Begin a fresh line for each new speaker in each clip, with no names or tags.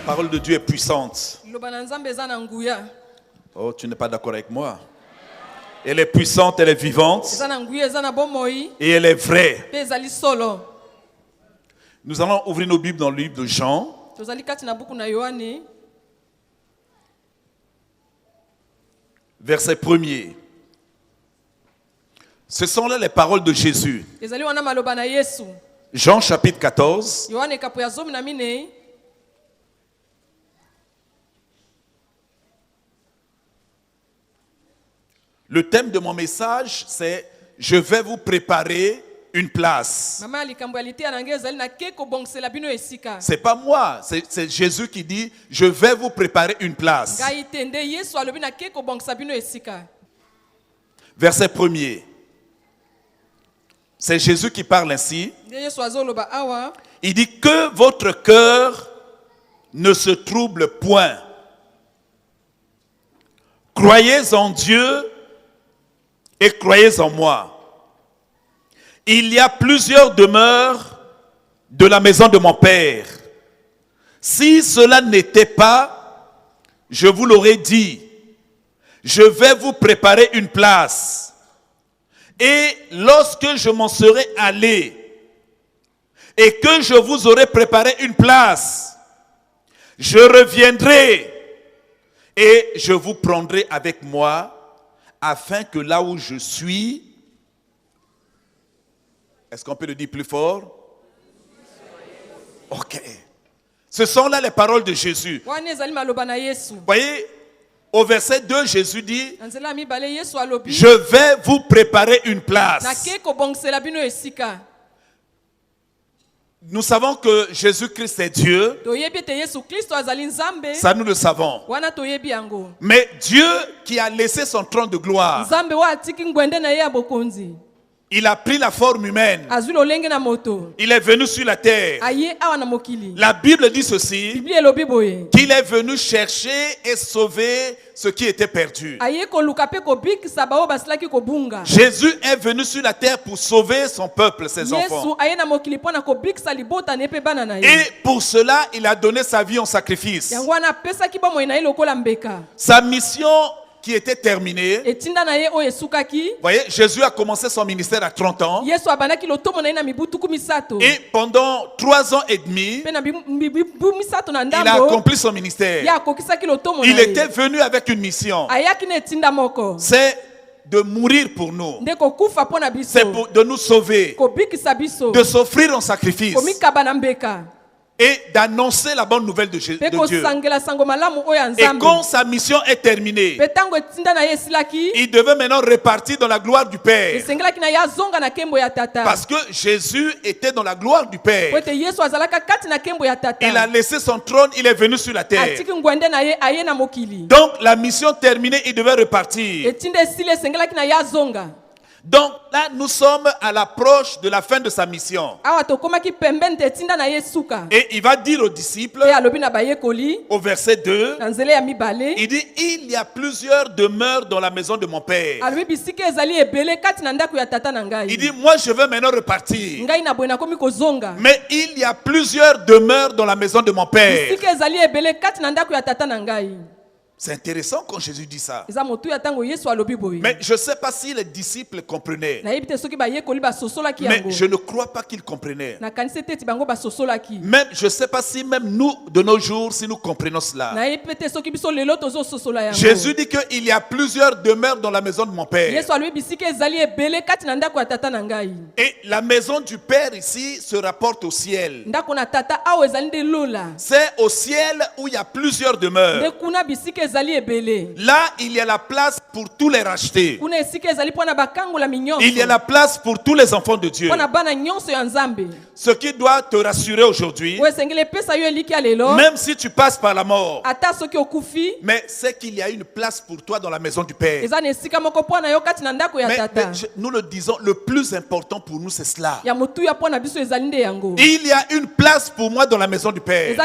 parole de Dieu est puissante. Oh, tu n'es pas d'accord avec moi? Elle est puissante, elle est vivante. Et elle est vraie. Nous allons ouvrir nos Bibles dans le livre de Jean. Verset 1er. Ce sont là les paroles de Jésus. Jean chapitre 14. Le thème de mon message, c'est « Je vais vous préparer une place ». Ce n'est pas moi, c'est Jésus qui dit « Je vais vous préparer une place ». Verset 1er. C'est Jésus qui parle ainsi. Il dit que votre cœur ne se trouble point. Croyez en Dieu et croyez en moi. Il y a plusieurs demeures de la maison de mon Père. Si cela n'était pas, je vous l'aurais dit. Je vais vous préparer une place. Et lorsque je m'en serai allé et que je vous aurai préparé une place, je reviendrai et je vous prendrai avec moi afin que là où je suis, est-ce qu'on peut le dire plus fort? Ok. Ce sont là les paroles de Jésus. Vous voyez, au verset 2, Jésus dit, je vais vous préparer une place. Nous savons que Jésus-Christ est Dieu. Ça, nous le savons. Mais Dieu qui a laissé son trône de gloire, il a pris la forme humaine. Il est venu sur la terre. La Bible dit ceci, qu'il est venu chercher et sauver ce qui était perdu. Jésus est venu sur la terre pour sauver son peuple, ses enfants. Et pour cela, il a donné sa vie en sacrifice. Sa mission qui était terminée. Voyez, Jésus a commencé son ministère à 30 ans. Et pendant 3 ans et demi, il a accompli son ministère. Il était venu avec une mission. C'est de mourir pour nous. C'est de nous sauver. De s'offrir en sacrifice. Et d'annoncer la bonne nouvelle de Dieu. Et quand sa mission est terminée, il devait maintenant repartir dans la gloire du Père. Parce que Jésus était dans la gloire du Père. Il a laissé son trône, il est venu sur la terre. Donc la mission terminée, il devait repartir. Donc là, nous sommes à l'approche de la fin de sa mission. Et il va dire aux disciples, au verset 2, il dit, il y a plusieurs demeures dans la maison de mon Père. Il dit, moi je veux maintenant repartir. Mais il y a plusieurs demeures dans la maison de mon Père. C'est intéressant quand Jésus dit ça. Mais je ne sais pas si les disciples comprenaient. Mais je ne crois pas qu'ils comprenaient. Même, je ne sais pas si même nous, de nos jours, si nous comprenons cela. Jésus dit qu'il y a plusieurs demeures dans la maison de mon Père. Et la maison du Père ici se rapporte au ciel. C'est au ciel où il y a plusieurs demeures. Là, il y a la place pour tous les rachetés. Il y a la place pour tous les enfants de Dieu. Ce qui doit te rassurer aujourd'hui, même si tu passes par la mort, mais c'est qu'il y a une place pour toi dans la maison du Père. Mais nous le disons, le plus important pour nous, c'est cela. Il y a une place pour moi dans la maison du Père.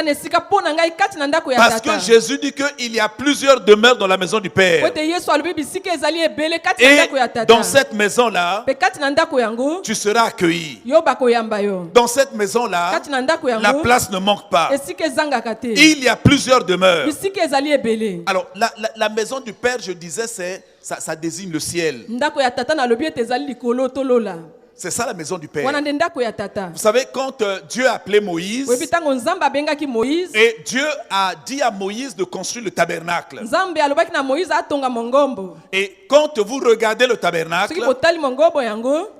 Parce que Jésus dit qu'il y a plusieurs plusieurs demeures dans la maison du Père. Et dans cette maison-là, tu seras accueilli. Dans cette maison-là, la place ne manque pas. Il y a plusieurs demeures. Alors, la maison du Père, je disais, ça désigne le ciel. C'est ça la maison du Père. Vous savez, quand Dieu a appelé Moïse, et Dieu a dit à Moïse de construire le tabernacle. Et quand vous regardez le tabernacle,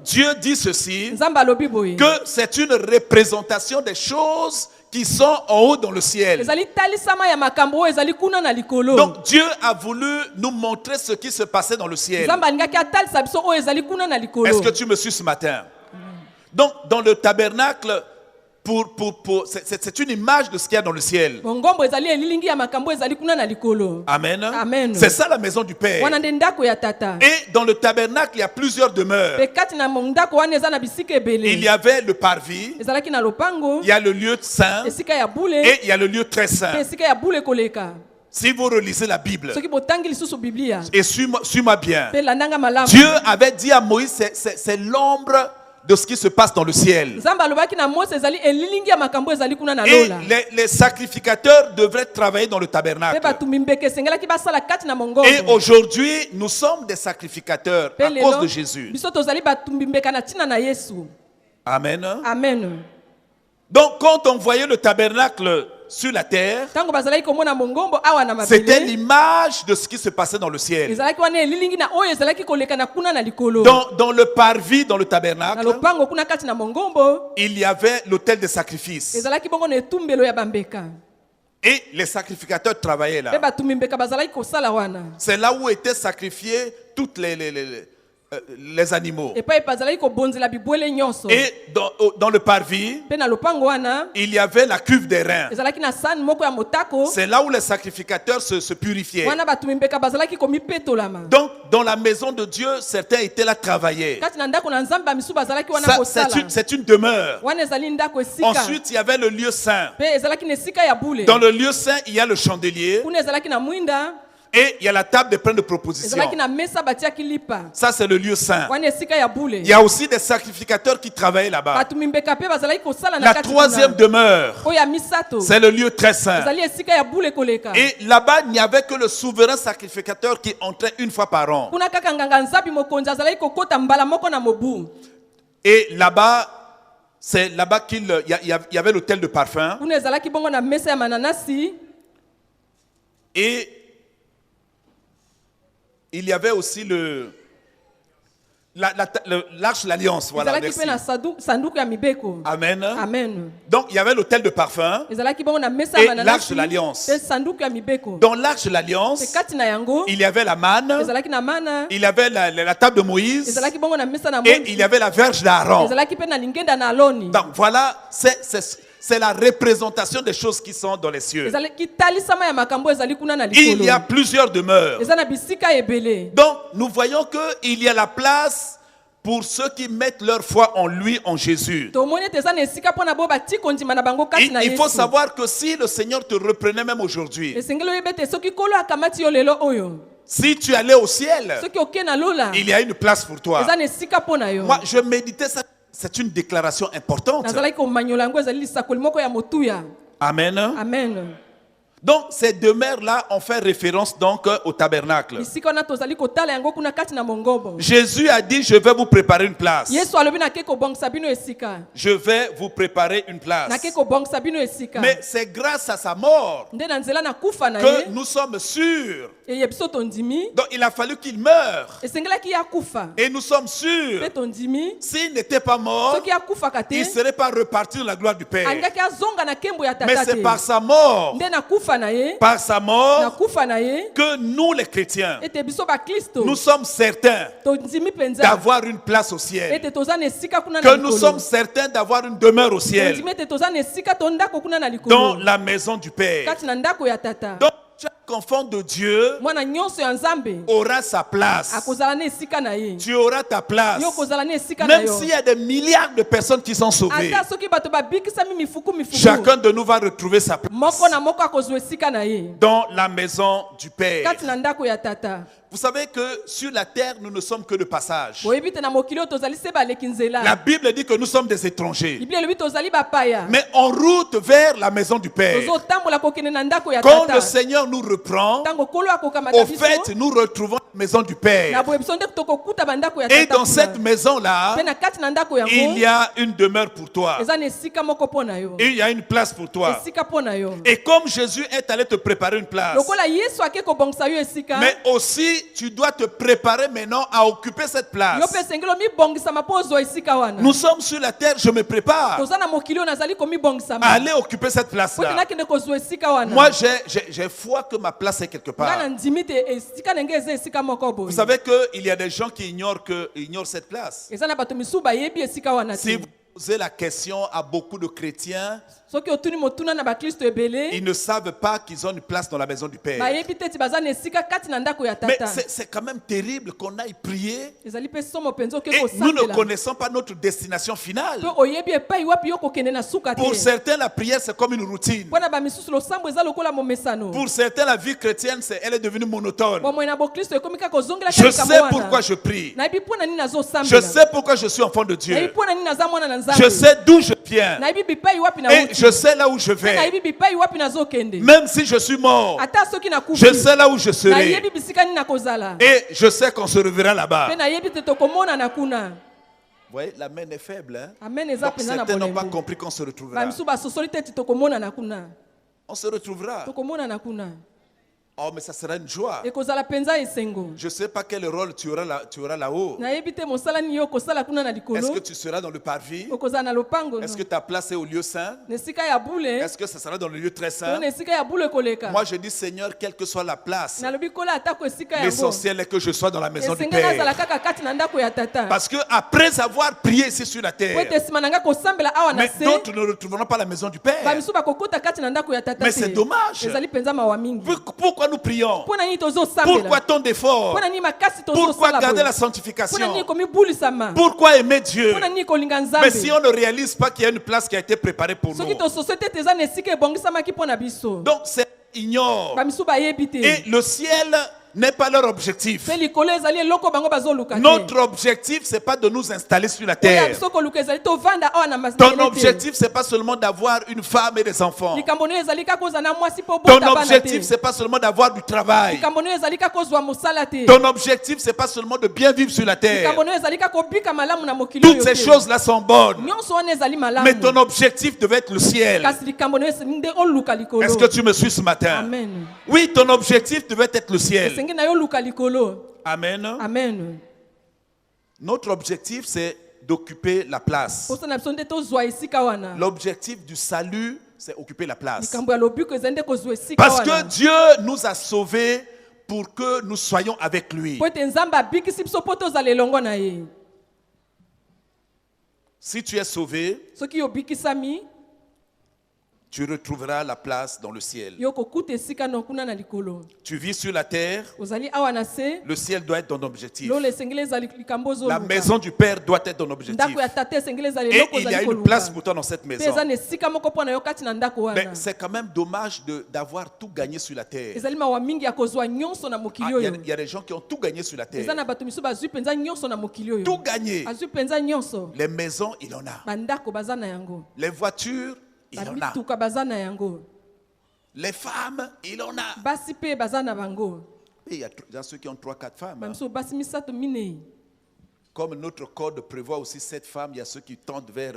Dieu dit ceci, que c'est une représentation des choses qui sont en haut dans le ciel. Donc Dieu a voulu nous montrer ce qui se passait dans le ciel. Est-ce que tu me suis ce matin? Donc dans le tabernacle, c'est une image de ce qu'il y a dans le ciel. Amen.
Amen.
C'est ça la maison du Père. Et dans le tabernacle, il y a plusieurs demeures. Il y avait le parvis, il y a le lieu saint et il y a le lieu très saint. Si vous relisez la Bible, et suis-moi bien, Dieu avait dit à Moïse, c'est l'ombre de ce qui se passe dans le ciel. Et les sacrificateurs devraient travailler dans le tabernacle. Et aujourd'hui, nous sommes des sacrificateurs à cause de Jésus. Amen.
Amen.
Donc, quand on voyait le tabernacle sur la terre, c'était l'image de ce qui se passait dans le ciel. Dans le parvis, dans le tabernacle, il y avait l'autel de sacrifice. Et les sacrificateurs travaillaient là. C'est là où étaient sacrifiés toutes les animaux. Et dans le parvis, il y avait la cuve des reins. C'est là où les sacrificateurs se purifiaient. Donc, dans la maison de Dieu, certains étaient là travailler. C'est une demeure. Ensuite, il y avait le lieu saint. Dans le lieu saint, il y a le chandelier. Et il y a la table de plein de propositions. Ça, c'est le lieu saint. Il y a aussi des sacrificateurs qui travaillent là-bas. La troisième demeure, c'est le lieu très saint. Et là-bas, il n'y avait que le souverain sacrificateur qui entrait une fois par an. Et là-bas, c'est là-bas qu'il y avait l'autel de parfum. Et il y avait aussi l'arche de l'alliance. Voilà, Amen.
Amen.
Donc il y avait l'autel de parfum et l'arche de l'alliance. Dans l'arche de l'alliance, il y avait la manne, il y avait la table de Moïse et il y avait la verge d'Aaron. Donc voilà, c'est la représentation des choses qui sont dans les cieux. Il y a plusieurs demeures. Donc nous voyons qu'il y a la place pour ceux qui mettent leur foi en lui, en Jésus. Il faut savoir que si le Seigneur te reprenait même aujourd'hui, si tu allais au ciel, il y a une place pour toi. Moi, je méditais ça. C'est une déclaration importante. Amen.
Amen.
Donc ces demeures-là ont fait référence donc au tabernacle. Jésus a dit, je vais vous préparer une place. Je vais vous préparer une place. Mais c'est grâce à sa mort que nous sommes sûrs. Donc il a fallu qu'il meure. Et nous sommes sûrs, s'il n'était pas mort, il ne serait pas reparti dans la gloire du Père. Mais c'est par sa mort, que nous les chrétiens, nous sommes certains d'avoir une place au ciel. Que nous sommes certains d'avoir une demeure au ciel. Dans la maison du Père. Donc chaque enfant de Dieu
mwana nyonso ya nzambe
aura sa place.
akozala na esika na ye.
Tu auras ta place.
Yo kozala na esika na
Même
yo.
s'il y a des milliards de personnes qui sont sauvées,
ata soki bato babikisami mifuku
chacun de nous va retrouver sa place
moko na moko akozwa esika na ye
dans la maison du Père.
kati na ndako ya tata.
Vous savez que sur la terre, nous ne sommes que de passage.
boyebi te na mokili oyo tozali se baleki nzela.
La Bible dit que nous sommes des étrangers.
biblia elobi tozali bapaya.
Mais en route vers la maison du Père.
tozotambola kokende na ndako ya
Quand
tata.
le Seigneur nous reprend,
ntango kolo akokamata
au
biso
fait, nous retrouvons la maison du
na
Père.
boye biso nde tokokuta bandako ya
Et
tata
dans cette maison-là,
mpe na kati na ndako yango
il y a une demeure pour toi.
eza na esika moko mpo na yo.
Et il y a une place pour toi.
esika mpo na yo.
Et comme Jésus est allé te préparer une place,
lokola yesu ake kobongisa yo esika
mais aussi tu dois te préparer maintenant à occuper cette
yo
place.
mpe esengeli omibongisama mpo ozwa esika wana.
Nous sommes sur la terre, je me prépare
toza na mokili oyo nazali komibongisama
à aller occuper cette
po te
place-là.
nakende kozwa esika wana.
Moi, j'ai foi que ma place est quelque
nga na
part.
ndimi te esika nenge eza esika moko boye.
Vous savez qu'il y a des gens qui ignorent cette place.
eza na bato misusu bayebi esika wana
Si
te.
vous posez la question à beaucoup de chrétiens,
soki otuni motuna na bakristo ebele
ils ne savent pas qu'ils ont une place dans la maison du Père.
bayebi te ti baza na esika kati na ndako ya
Mais
tata.
c'est quand même terrible qu'on aille prier
ezali mpe somo mpenza oke
et nous ne
kosambela
connaissons pas notre destination finale.
mpe oyebi epai wapi yo kokende na suka te.
Pour certains, la prière, c'est comme une routine.
mpo na bamisusu losambo eza lokola momesano.
Pour certains, la vie chrétienne, elle est devenue monotone.
bomoi na bokristo ekomi kaka ozongela
Je
likambo
sais
wana.
pourquoi je prie.
nayebi mpo na nini
Je
nazosambela.
sais pourquoi je suis enfant de
nayebi
Dieu.
mpo na nini naza mwana na
Je
nzambe.
sais d'où je viens.
nayebi bipai wapi na
Et
wuti.
je sais là où je
Mpe
vais.
nayebi bipai wapi nazokende.
Même si je suis mort,
ata soki nakufi
je sais là où je serai.
nayebi bisika nini nakozala.
Et je sais qu'on se reverra là-bas.
mpe nayebi te tokomonana kuna.
Vous voyez, la main est faible. Hein?
amen eza
Donc,
mpenza na
certains n'ont pas
bolembo.
compris qu'on se retrouvera.
bamisusu basosoli te ti tokomonana kuna.
On se retrouvera.
tokomonana kuna.
Oh, mais ça sera une joie.
ekozala mpenza esengo.
Je ne sais pas quel rôle tu auras là-haut.
nayebi te mosala nini yo okosala kuna na
Est-ce
likolo.
que tu seras dans le parvis?
okozala na lopango
Est-ce que ta place est au lieu saint?
na esika ya bule
Est-ce que ça sera dans le lieu très
to
saint?
na esika ya bule koleka.
Moi, je dis, Seigneur, quelle que soit la place,
nalobi kola atako esika yango
l'essentiel est que je sois dans la maison du
esenga nazala
Père.
kaka kati na ndako ya tata.
Parce que après avoir prié ici sur la
po
terre,
ete nsima na nga kosambela awa na
mais
se
d'autres ne retrouveront pas la maison du Père.
bamisusu bakokota kati na ndako ya tata
Mais
te.
c'est dommage.
ezali mpenza mawa mingi.
Pourquoi nous prions?
mpo na nini
Pourquoi
tozosambela.
tant d'efforts?
mpo na nini makasi
Pourquoi
tozosala
garder
boye.
la
mpo na
sanctification?
nini komibulisama.
Pourquoi aimer Dieu?
mpo na nini kolinga
Mais
nzambe.
si on ne réalise pas qu'il y a une place qui a été préparée pour nous,
soki tososo te eza na esika ebongisamaki mpo na biso.
donc c'est ignore.
bamisusu bayebi te.
Et le ciel n'est pas leur objectif.
mpe likolo ezali eloko bango bazoluka te.
Notre objectif, c'est pas de nous installer sur la
oyo
terre.
biso koluka ezali tovanda awa na
Ton
masele te.
objectif, c'est pas seulement d'avoir une femme et des enfants.
likambo nayo ezali kaka kozala na mwasi mpo
Ton
bota bana
objectif,
te.
c'est pas seulement d'avoir du travail.
likambo nayo ezali kaka kozwa mosala te.
Ton objectif, c'est pas seulement de bien vivre sur la terre.
likambo nayo ezali kaka kobika malamu na mokili
Toutes
oyo
ces
te.
choses-là sont bonnes.
nyonso wana ezali malamu.
Mais ton objectif devait être le ciel.
kasi likambo nayo esengeli nde oluka likolo.
Est-ce que tu me suis ce matin?
amen.
Oui, ton objectif devait être le ciel.
esengeli na yo oluka likolo.
Amen.
amen.
Notre objectif, c'est d'occuper la place.
posa na biso nde tozwa esika wana.
L'objectif du salut, c'est occuper la place.
likambo ya lobiko ezali nde kozwa esika
Parce que
wana.
Dieu nous a sauvés pour que nous soyons avec lui.
po ete nzambe abikisi biso mpo tozala elongo na ye.
Si tu es sauvé,
soki yobikisami
tu retrouveras la place dans le ciel.
yo kokuta esika no kuna na likolo.
Tu vis sur la terre,
ozali awa na se
le ciel doit être ton objectif.
lolo esengeli ezali likambo
La
ozoluka.
maison du Père doit être ton objectif.
ndako ya tata esengeli ezali
Et
eloko
il y a
ozali
une place
koluka.
pour toi dans cette
mpe
maison.
eza na esika moko mpo na yo kati na ndako
Mais
wana.
c'est quand même dommage d'avoir tout gagné sur la terre.
ezali mawa mingi ya kozwa nyonso na
Ah,
mokili
Il y,
oyo.
il y a des gens qui ont tout gagné sur la
eza
terre.
na bato misusu bazwi mpenza nyonso na mokili oyo.
Tout gagné.
azwi mpenza nyonso.
Les maisons, il en a.
bandako baza na yango.
Les voitures, il en a.
bamituka baza na yango.
Les femmes, il en a.
basi mpe baza na bango.
Et il y a ceux qui ont 3-4 femmes. hein.
bamisusu basi misato minei.
Comme notre code prévoit aussi 7 femmes, il y a ceux qui tendent vers...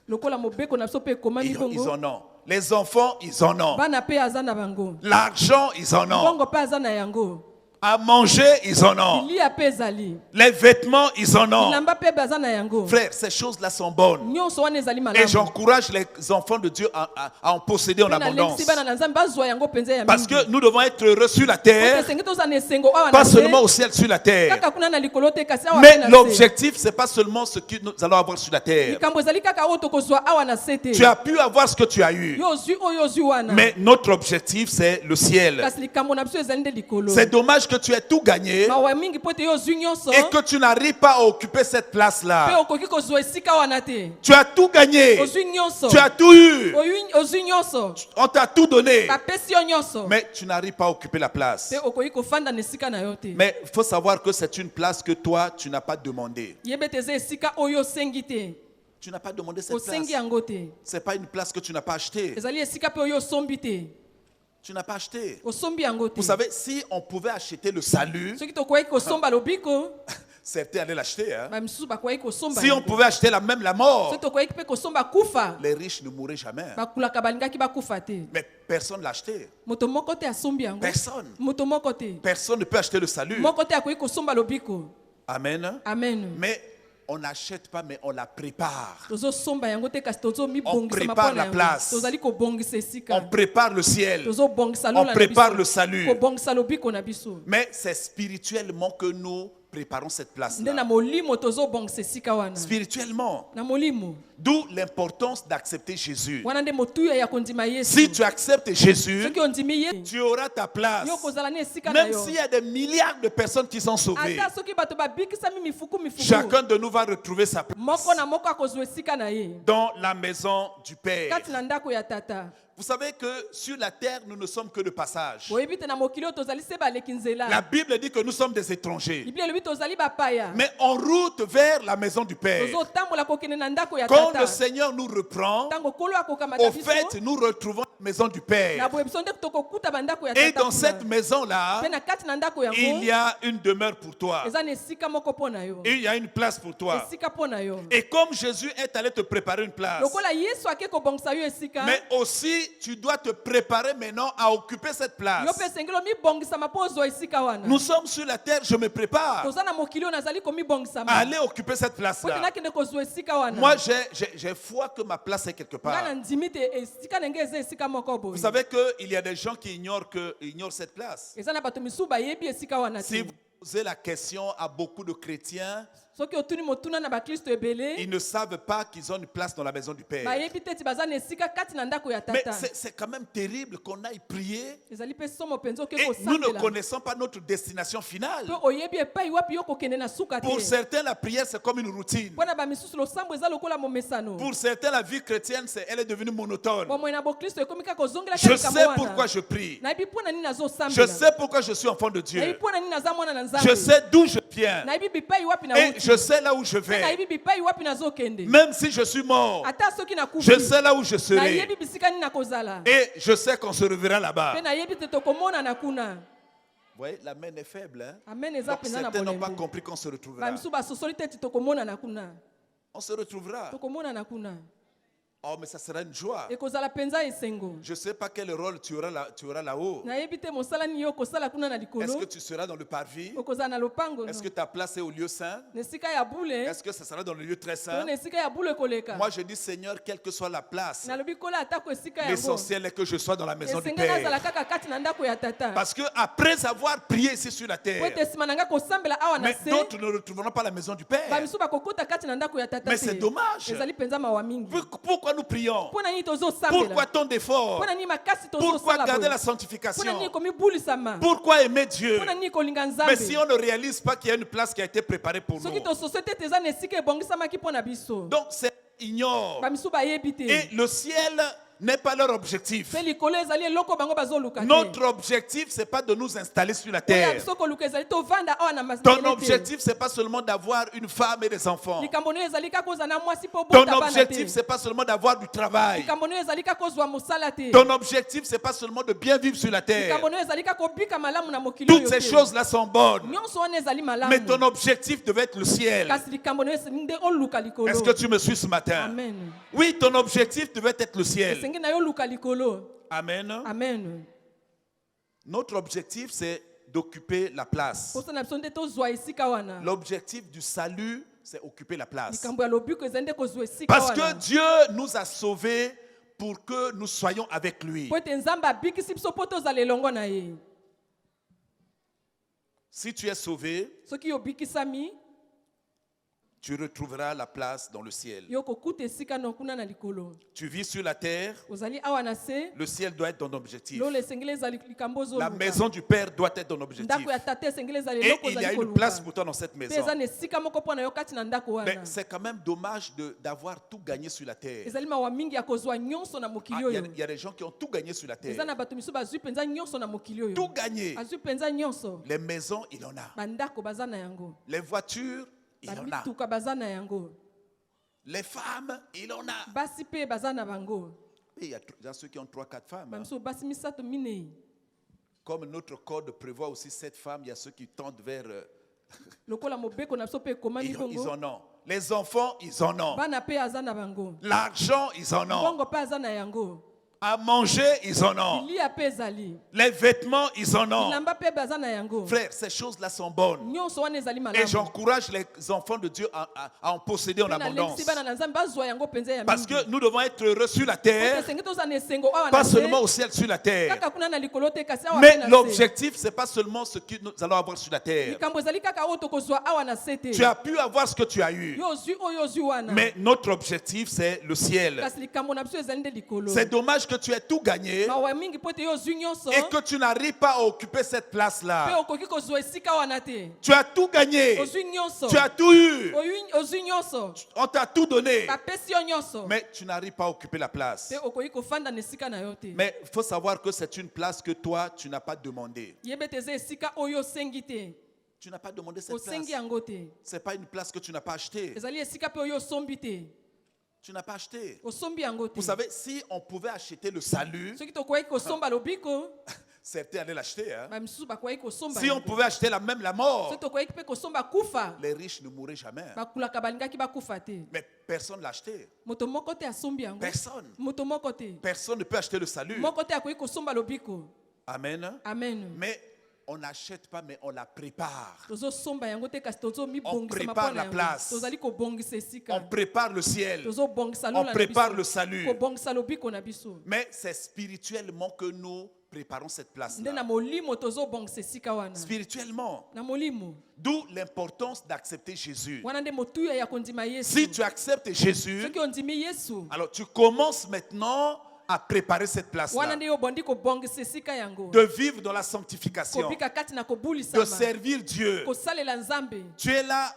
lokola mobeko na biso mpe ekomami
ils
bongo.
en ont. Les enfants, ils en ont.
bana mpe aza na bango.
L'argent, ils en ont.
bongo mpe aza na yango.
À manger, ils en ont.
bilia mpe ezali
Les vêtements, ils en ont.
bilamba mpe baza na yango
Frère, ces choses-là sont bonnes.
nyonso wana ezali
Et
malamu
j'encourage les enfants de Dieu à en posséder en
Mpe
abondance.
nalekisi bana na nzambe bazwa yango mpenza ya
Parce
mingi
que nous devons être heureux sur la
Po
terre,
tosengi tozala na esengo awa na
pas
se
seulement au ciel, sur la terre.
kaka kuna na likolo te kasi awa mpe
Mais
na se
l'objectif, c'est pas seulement ce que nous allons avoir sur la terre.
likambo ezali kaka oyo tokozwa awa na se te
Tu as pu avoir ce que tu as eu.
yo ozwi oyo ozwi wana
Mais notre objectif, c'est le ciel.
kasi likambo na biso ezali nde likolo
C'est dommage que tu aies tout gagné
mawa mingi po ete yo ozwi nyonso
et que tu n'arrives pas à occuper cette
mpe
place-là.
okoki kozwa esika wana te
Tu as tout gagné.
ozwi nyonso
Tu as tout eu.
ozwi nyonso
On t'a tout donné.
bapesi yo nyonso
Mais tu n'arrives pas à occuper la place.
mpe okoki kofanda na esika na yo te
Mais il faut savoir que c'est une place que toi, tu n'as pas demandé.
yeba ete eza esika oyo osengi te
Tu n'as pas demandé cette place.
osengi yango te
Ce n'est pas une place que tu n'as pas achetée.
ezali esika mpe oyo osombi te
Tu n'as pas acheté.
osombi yango te
Vous savez, si on pouvait acheter le salut,
soki tokoki kosomba lobiko
certains allaient l'acheter. Hein.
bamisusu bakoki kosomba
Si on
yango.
pouvait acheter même la mort,
soki tokoki mpe kosomba kufa
les riches ne mourraient jamais.
bakulaka balingaki bakufa te
Mais personne ne l'a acheté.
moto moko te asombi yango
Personne.
moto moko te
Personne ne peut acheter le salut.
moko te akoki kosomba lobiko
Amen.
amen
Mais on n'achète pas, mais on la prépare.
tozosomba yango te kasi
On
tozomibongisa
prépare
mapona
la
yango
place.
tozali kobongisa esika
On prépare le ciel.
tozobongisa
On
lola na
prépare
biso.
le salut.
kobongisa lobiko na biso
Mais c'est spirituellement que nous préparons cette
nde
place-là.
na molimo tozobongisa esika wana
Spirituellement.
na molimo
D'où l'importance d'accepter Jésus.
wana nde motuya ya kondima yesu
Si tu acceptes Jésus,
soki ondimi ye
tu auras ta place.
yo kozala na esika na
Même
yo
s'il y a des milliards de personnes qui sont sauvées,
ata soki bato babikisami mifuku
chacun de nous va retrouver sa place
moko na moko akozwa esika na ye
dans la maison du Père.
kati na ndako ya tata
Vous savez que sur la terre, nous ne sommes que de passage.
boyebi te na mokili oyo tozali se baleki
La
nzela
Bible dit que nous sommes des étrangers.
biblia elobi tozali bapaya
Mais en route vers la maison du Père.
tozotambola kokende na ndako ya
Quand le
tata
Seigneur nous reprend,
ntango kolo akokamata
au
biso
fait, nous retrouvons la maison du
na
Père.
boye biso nde tokokuta bandako ya
Et
tata
dans cette maison-là,
mpe na kati na ndako
il
yango
y a une demeure pour toi.
eza na esika moko mpo na yo
Il y a une place pour toi.
esika mpo na yo
Et comme Jésus est allé te préparer une place,
lokola yesu ake kobongisa yo esika
mais aussi tu dois te préparer maintenant à occuper cette place.
yo mpe esengeli omibongisama mpo ozwa esika wana
Nous sommes sur la terre, je me prépare
toza na mokili oyo nazali komibongisama
à aller occuper cette
po
place-là.
te nakende kozwa esika wana
Moi, j'ai foi que ma place est quelque
nga na
part.
ndimi te esika ndenge eza esika moko boye
Vous savez qu'il y a des gens qui ignorent cette place.
eza na bato misusu bayebi esika wana
Si
te
vous posez la question à beaucoup de chrétiens,
soki otuni motuna na bakristo ebele
ils ne savent pas qu'ils ont une place dans la maison du Père.
bayebi te eti baza na esika kati na ndako ya
Mais
tata
c'est quand même terrible qu'on aille prier
ezali mpe somo mpenza oke
et nous ne
kosambela
connaissons pas notre destination finale.
mpe oyebi epai wapi yo kokende na suka te
Pour certains, la prière, c'est comme une routine.
mpo na bamisusu losambo eza lokola momesano
Pour certains, la vie chrétienne, elle est devenue monotone.
bomoi na bokristo ekomi kaka kozongela
Je
likambo
sais
wana
pourquoi je prie.
nayebi mpo na nini
Je
nazosambela
sais pourquoi je suis enfant de
nayebi
Dieu.
mpo na nini naza mwana na
Je
nzambe
sais d'où je viens.
nayebi bipai wapi
Et
nauti
je sais là où je
mpe
vais.
nayebi bipai wapi nazokende
Même si je suis mort,
ata soki nakufi
je sais là où je serai.
nayebi bisika nini nakozala
Et je sais qu'on se reverra là-bas.
mpe nayebi te tokomonana kuna
Vous voyez, la main est faible. Hein?
amen eza
Donc,
mpenza na
certains n'ont pas
bolembo
compris qu'on se retrouvera.
bamisusu basosoli te eti tokomonana kuna
On se retrouvera.
tokomonana kuna
Oh, mais ça sera une joie.
ekozala mpenza esengo
Je ne sais pas quel rôle tu auras là-haut.
nayebi te mosala nini yo okosala kuna na
Est-ce
likolo
que tu seras dans le parvis?
okozala na lopango
Est-ce que ta place est au lieu saint?
na esika ya bule
Est-ce que ça sera dans le lieu très
to
saint?
na esika ya bule ekoleka
Moi, je dis, Seigneur, quelle que soit la place,
nalobi kola atako esika yango
l'essentiel est que je sois dans la maison du
esengeli azala
Père.
kaka kati na ndako ya tata
Parce que après avoir prié ici sur la
po
terre,
ete nsima na nga kosambela awa na
mais
se
d'autres ne retrouveront pas la maison du Père.
bamisusu bakokota kati na ndako ya tata
Mais c'est
te
dommage.
ezali mpenza mawa mingi
Pourquoi nous prions?
mpo na nini
Pourquoi
tozosambela
tant d'efforts?
mpo na nini makasi
Pourquoi
tozosala
garder
boye
la
mpo na
sanctification?
nini komibulisama
Pourquoi aimer Dieu?
mpo na nini kolinga
Mais
nzambe
si on ne réalise pas qu'il y a une place qui a été préparée pour
soki
nous,
tososo te ete eza na esika ebongisamaki mpo na biso
donc c'est ignore.
bamisusu bayebi te
Et le ciel n'est pas leur objectif.
mpe likolo ezali eloko bango bazoluka te
Notre objectif, c'est pas de nous installer sur la
oyo
terre.
biso koluka ezali tovanda awa na
Ton
masete
objectif, c'est pas seulement d'avoir une femme et des enfants.
likambo no ezali kaka ozala na mwasi mpo
Ton
bota bana
objectif,
te
c'est pas seulement d'avoir du travail.
likambo no ezali kaka ozwa mosala te
Ton objectif, c'est pas seulement de bien vivre sur la terre.
likambo no ezali kaka obika malamu na mokili
Toutes
oyo
ces
te
choses-là sont bonnes.
nyonso wana ezali malamu
Mais ton objectif devait être le ciel.
kasi likambo no ezali nde oluka likolo
Est-ce que tu me suis ce matin?
amen
Oui, ton objectif devait être le ciel.
esengi na yo oluka likolo
Amen.
amen
Notre objectif, c'est d'occuper la place.
Posa na biso nde tozwa esika wana.
L'objectif du salut, c'est occuper la place.
Likambo ya lobiko eza nde kozwa esika
Parce que
wana.
Dieu nous a sauvés pour que nous soyons avec lui.
Po ete nzambe abikisi biso mpo tozala elongo na ye.
Si tu es sauvé,
Soki obikisami,
tu retrouveras la place dans le ciel.
yo kokuta esika na kuna na likolo.
Tu vis sur la terre,
Ozali awa na se,
le ciel doit être ton objectif.
lolo esengeli ezali likambo
La
ozoluka.
maison du Père doit être ton objectif.
Ndako ya tate esengeli ezali
Et
eloko
il y a
ozali
une place
koluka.
pour toi dans cette
Pe
maison.
eza na esika moko mpo na yo kati na ndako
Mais
wana.
c'est quand même dommage d'avoir tout gagné sur la terre.
Ezali mawa mingi ya kozwa nyonso na
Ah,
mokili
Il
oyo.
y a des gens qui ont tout gagné sur la
Eza
terre.
na bato misusu bazwi mpenza nyonso na mokili oyo.
Tout gagné.
Azwi mpenza nyonso.
Les maisons, il en a.
Bandako baza na yango.
Les voitures, il en a.
Bamituka baza na yango.
Les femmes, il en a.
Basi pe baza na bango.
Et il y a ceux qui ont 3-4 femmes. hein.
Bamiso basi misato minei.
Comme notre code prévoit aussi 7 femmes, il y a ceux qui tendent vers...
Lokola mobeko na biso pe ekomami
ils
bongo.
en ont. Les enfants, ils en ont.
Bana pe aza na bango.
L'argent, ils en ont.
Bongo pe aza na yango.
À manger, ils en ont.
Bilia pe ezali.
Les vêtements, ils en ont.
Bilamba pe baza na yango.
Frères, ces choses-là sont bonnes.
Nyonso wana ezali
Et
malamu.
j'encourage les enfants de Dieu à en posséder en
Pe na
abondance.
lengisi bana na Nzambe bazwa yango penza ya
Parce
mingi.
que nous devons être heureux sur la
Ote
terre,
senge toza na esengo awa na
pas
se.
seulement au ciel, sur la terre.
Kaka kuna na likolo te kasi awa pe
Mais
na se.
l'objectif, c'est pas seulement ce que nous allons avoir sur la terre.
Likambo ezali kaka oyo tokozwa awa na se te.
Tu as pu avoir ce que tu as eu.
Yo ozwi oyo ozwi wana.
Mais notre objectif, c'est le ciel.
Kasi likambo na biso ezali nde likolo.
C'est dommage que tu aies tout gagné
Mawa mingi po ete yo ozwi nyonso.
et que tu n'arrives pas à occuper cette
Pe
place-là.
okoki kozwa esika wana te.
Tu as tout gagné.
Ozwi nyonso.
Tu as tout eu.
Ozwi nyonso.
On t'a tout donné.
Bapesi yo nyonso.
Mais tu n'arrives pas à occuper la place.
Pe okoki kofanda na esika na yo te.
Mais il faut savoir que c'est une place que toi, tu n'as pas demandé.
Yebe te eza esika oyo osengi te.
Tu n'as pas demandé cette place.
Osengi yango te.
Ce n'est pas une place que tu n'as pas achetée.
Ezali esika pe oyo osombi te.
Tu n'as pas acheté.
Osombi yango te.
Vous savez, si on pouvait acheter le salut,
Soki tokoki kosomba lobiko,
certains allaient l'acheter. Hein.
bamisusu bakoki kosomba.
Si on
yango.
pouvait acheter même la mort,
Soki tokoki pe kosomba kufa,
les riches ne mourraient jamais.
bakulaka balingaki bakufa te.
Mais personne ne l'a acheté.
Moto moko te asombi yango.
Personne.
Moto moko te.
Personne ne peut acheter le salut.
Moko te akoki kosomba lobiko.
Amen.
Amen.
Mais on n'achète pas, mais on la prépare.
Tozosomba yango te kasi tozomibongisa
On prépare
mapona
la
yango.
place.
Tozali kobongisa esika.
On prépare le ciel.
Tozobongisa
On
lola na
prépare
biso.
le salut.
Kobongisa lobiko na biso.
Mais c'est spirituellement que nous préparons cette
Nde na
place-là.
molimo tozobongisa esika wana.
Spirituellement.
Na molimo.
D'où l'importance d'accepter Jésus.
Wana nde motuya ya kondima Yesu.
Si tu acceptes Jésus,
Soki ondimi Yesu.
alors tu commences maintenant à préparer cette place-là.
Wana nde yo bondi kobongisa esika yango.
De vivre dans la sanctification.
Kobika kati na
De
kobulisama.
servir Dieu.
Kosalela Nzambe.
Tu es là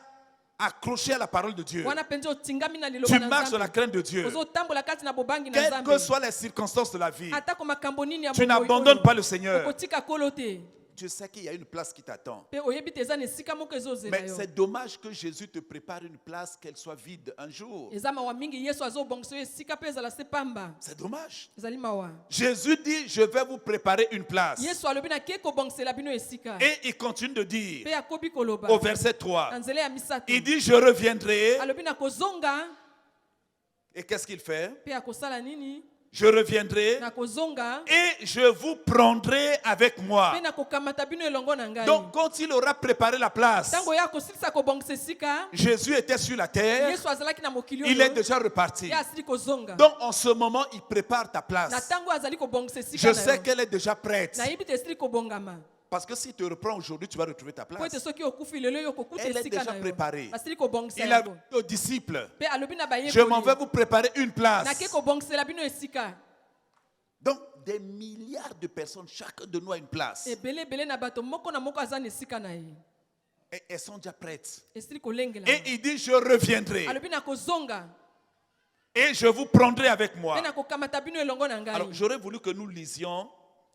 accroché à la parole de Dieu.
Wana penzo tingami na liloba
Tu
na
marches dans la
Nzambe.
crainte de Dieu.
Ozotambola kati na bobangi na
Quelles
Nzambe.
que soient les circonstances de la vie,
Atako makambo nini ya
tu
boboyi
n'abandonnes
oyo.
pas le Seigneur.
Okotika kolo te.
Tu sais qu'il y a une place qui t'attend.
Pe oyebi te eza na esika moko ezozela
Mais
yo.
c'est dommage que Jésus te prépare une place, qu'elle soit vide un jour.
Eza mawa mingi Yesu azobongisa yo esika pe ezala se pamba.
C'est dommage.
Ezali mawa.
Jésus dit, je vais vous préparer une place.
Yesu alobi na ke kobongisela bino esika.
Et il continue de dire,
Pe akobi koloba.
au verset 3,
Na nzela ya misato.
il dit, je reviendrai.
Alobi na kozonga.
Et qu'est-ce qu'il fait?
Pe akosala nini?
Je reviendrai
Na kozonga.
et je vous prendrai avec moi.
Pe na kokamata bino elongo na ngai.
Donc, quand il aura préparé la place,
Tango ya kosilisa kobongisa esika.
Jésus était sur la terre,
Yesu azalaki na mokili
il est
oyo.
déjà reparti.
Ya asili kozonga.
Donc, en ce moment, il prépare ta
Na
place.
tango azali kobongisa esika
Je
na
sais
yo.
qu'elle est déjà prête.
Nayebi te esili kobongama.
Parce que si tu te reprends aujourd'hui, tu vas retrouver ta
Po
place.
ete soki okufi lelo yo kokuta
Elle est
esika
déjà
na yo.
préparée.
Basili kobongisa
Il a
yango.
dit aux disciples,
Pe alobi na
je m'en vais
bayekoli.
vous préparer une place.
Nake kobongisela bino esika.
Donc, des milliards de personnes, chacun de nous a une place.
Ebele ebele na bato moko na moko aza na esika na ye.
Et elles sont déjà prêtes.
Esili kolengela.
Et il dit, je reviendrai.
Alobi na kozonga.
Et je vous prendrai avec moi.
Pe na kokamata bino elongo na ngai.
Alors, j'aurais voulu que nous lisions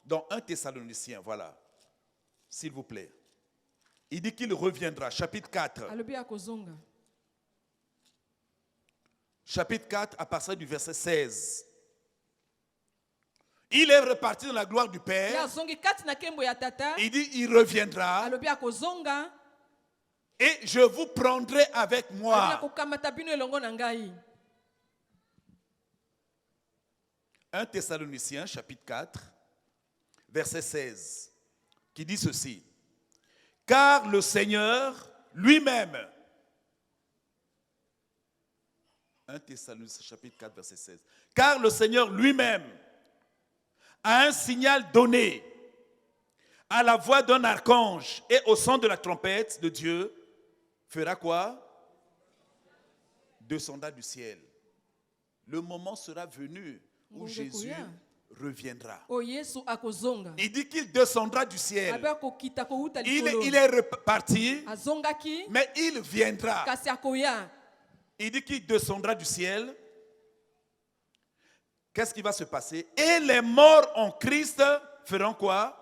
dans 1 Thessaloniciens. Voilà. S'il vous plaît. Il dit qu'il reviendra. Chapitre 4.
Alobi ya kozonga.
Chapitre 4, à partir du verset 16. Il est reparti dans la gloire du
Ya
Père.
zongi kati na kembo ya tata.
Il dit, il reviendra.
Alobi ya kozonga.
Et je vous prendrai avec
Alobi ya
moi.
kokamata bino elongo na ngai.
1 Thessaloniciens, chapitre 4, verset 16, qui dit ceci. Car le Seigneur lui-même, 1 Thessaloniciens chapitre 4 verset 16, car le Seigneur lui-même a un signal donné à la voix d'un archange et au son de la trompette de Dieu, fera quoi? Descendra du ciel. Le moment sera venu où Jésus reviendra. Il dit qu'il descendra du ciel. Il est reparti, mais il viendra. Il dit qu'il descendra du ciel. Qu'est-ce qui va se passer? Et les morts en Christ feront quoi?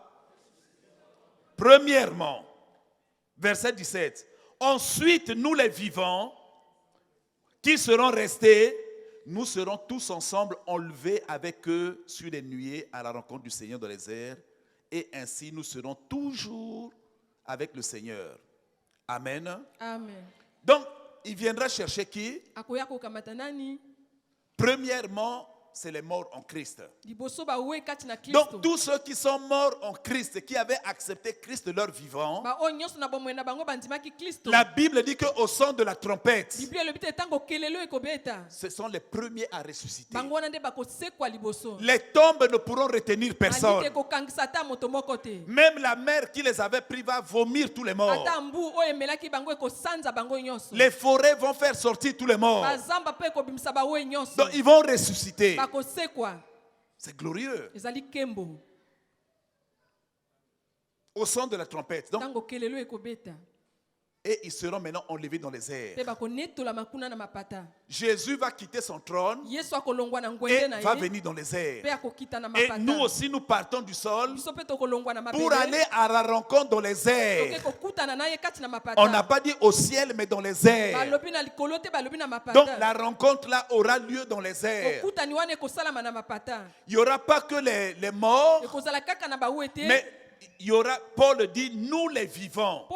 Premièrement, verset 17. Ensuite, nous les vivants, qui seront restés, nous serons tous ensemble enlevés avec eux sur les nuées à la rencontre du Seigneur dans les airs. Et ainsi, nous serons toujours avec le Seigneur. Amen.
Amen.
Donc, il viendra chercher qui? Premièrement, c'est les morts en Christ. Donc tous ceux qui sont morts en Christ, qui avaient accepté Christ leur vivant, la Bible dit qu'au son de la trompette, ce sont les premiers à ressusciter. Les tombes ne pourront retenir personne. Même la mer qui les avait pris va vomir tous les morts. Les forêts vont faire sortir tous les morts. Donc ils vont ressusciter. C'est glorieux. Au son de la trompette. Donc, et ils seront maintenant enlevés dans les airs. Jésus va quitter son trône et va venir dans les airs. Et nous aussi, nous partons du sol pour aller à la rencontre dans les airs. On n'a pas dit au ciel, mais dans les airs. Donc la rencontre là aura lieu dans les airs. Il n'y aura pas que les morts, mais il y aura, Paul dit, nous les vivants.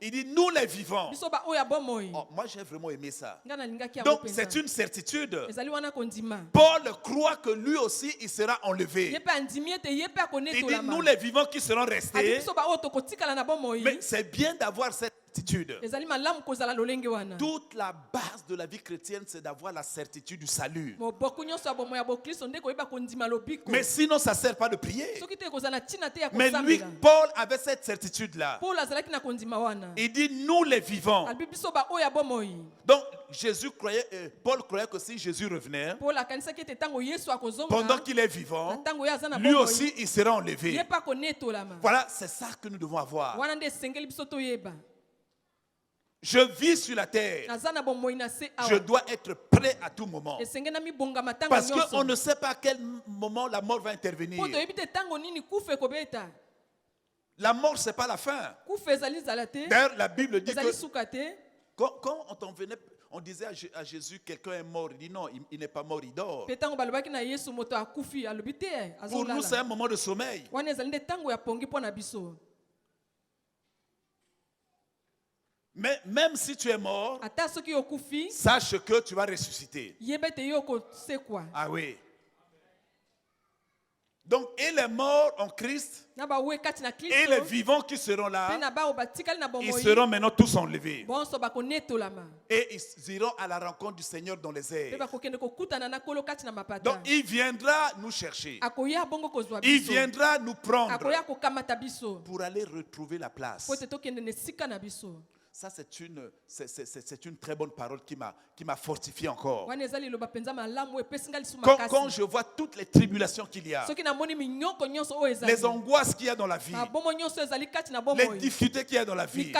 Il dit, nous les vivants. Oh, moi, j'ai vraiment aimé ça. Donc, c'est une certitude. Paul croit que lui aussi, il sera enlevé. Il dit, nous les vivants qui seront restés. Mais c'est bien d'avoir cette certitude. Toute la base de la vie chrétienne, c'est d'avoir la certitude du salut. Mais sinon, ça ne sert pas de prier. Mais lui, Paul avait cette certitude-là. Il dit, nous les vivants. Donc, Paul croyait que si Jésus revenait, pendant qu'il est vivant, lui aussi, il sera enlevé. Voilà, c'est ça que nous devons avoir. Je vis sur la terre. Je dois être prêt à tout moment. Parce qu'on ne sait pas à quel moment la mort va intervenir. La mort, ce n'est pas la fin. D'ailleurs, la Bible dit que quand on disait à Jésus, quelqu'un est mort, il dit non, il n'est pas mort, il dort. Pour nous, c'est un moment de sommeil. Mais même si tu es mort, sache que tu vas ressusciter. Ah oui. Donc, et les morts en Christ, et les vivants qui seront là, ils seront maintenant tous enlevés. Et ils iront à la rencontre du Seigneur dans les airs. Donc, il viendra nous chercher. Il viendra nous prendre pour aller retrouver la place. Ça, c'est une très bonne parole qui m'a fortifié encore. Quand je vois toutes les tribulations qu'il y a, les angoisses qu'il y a dans la vie, les difficultés qu'il y a dans la vie,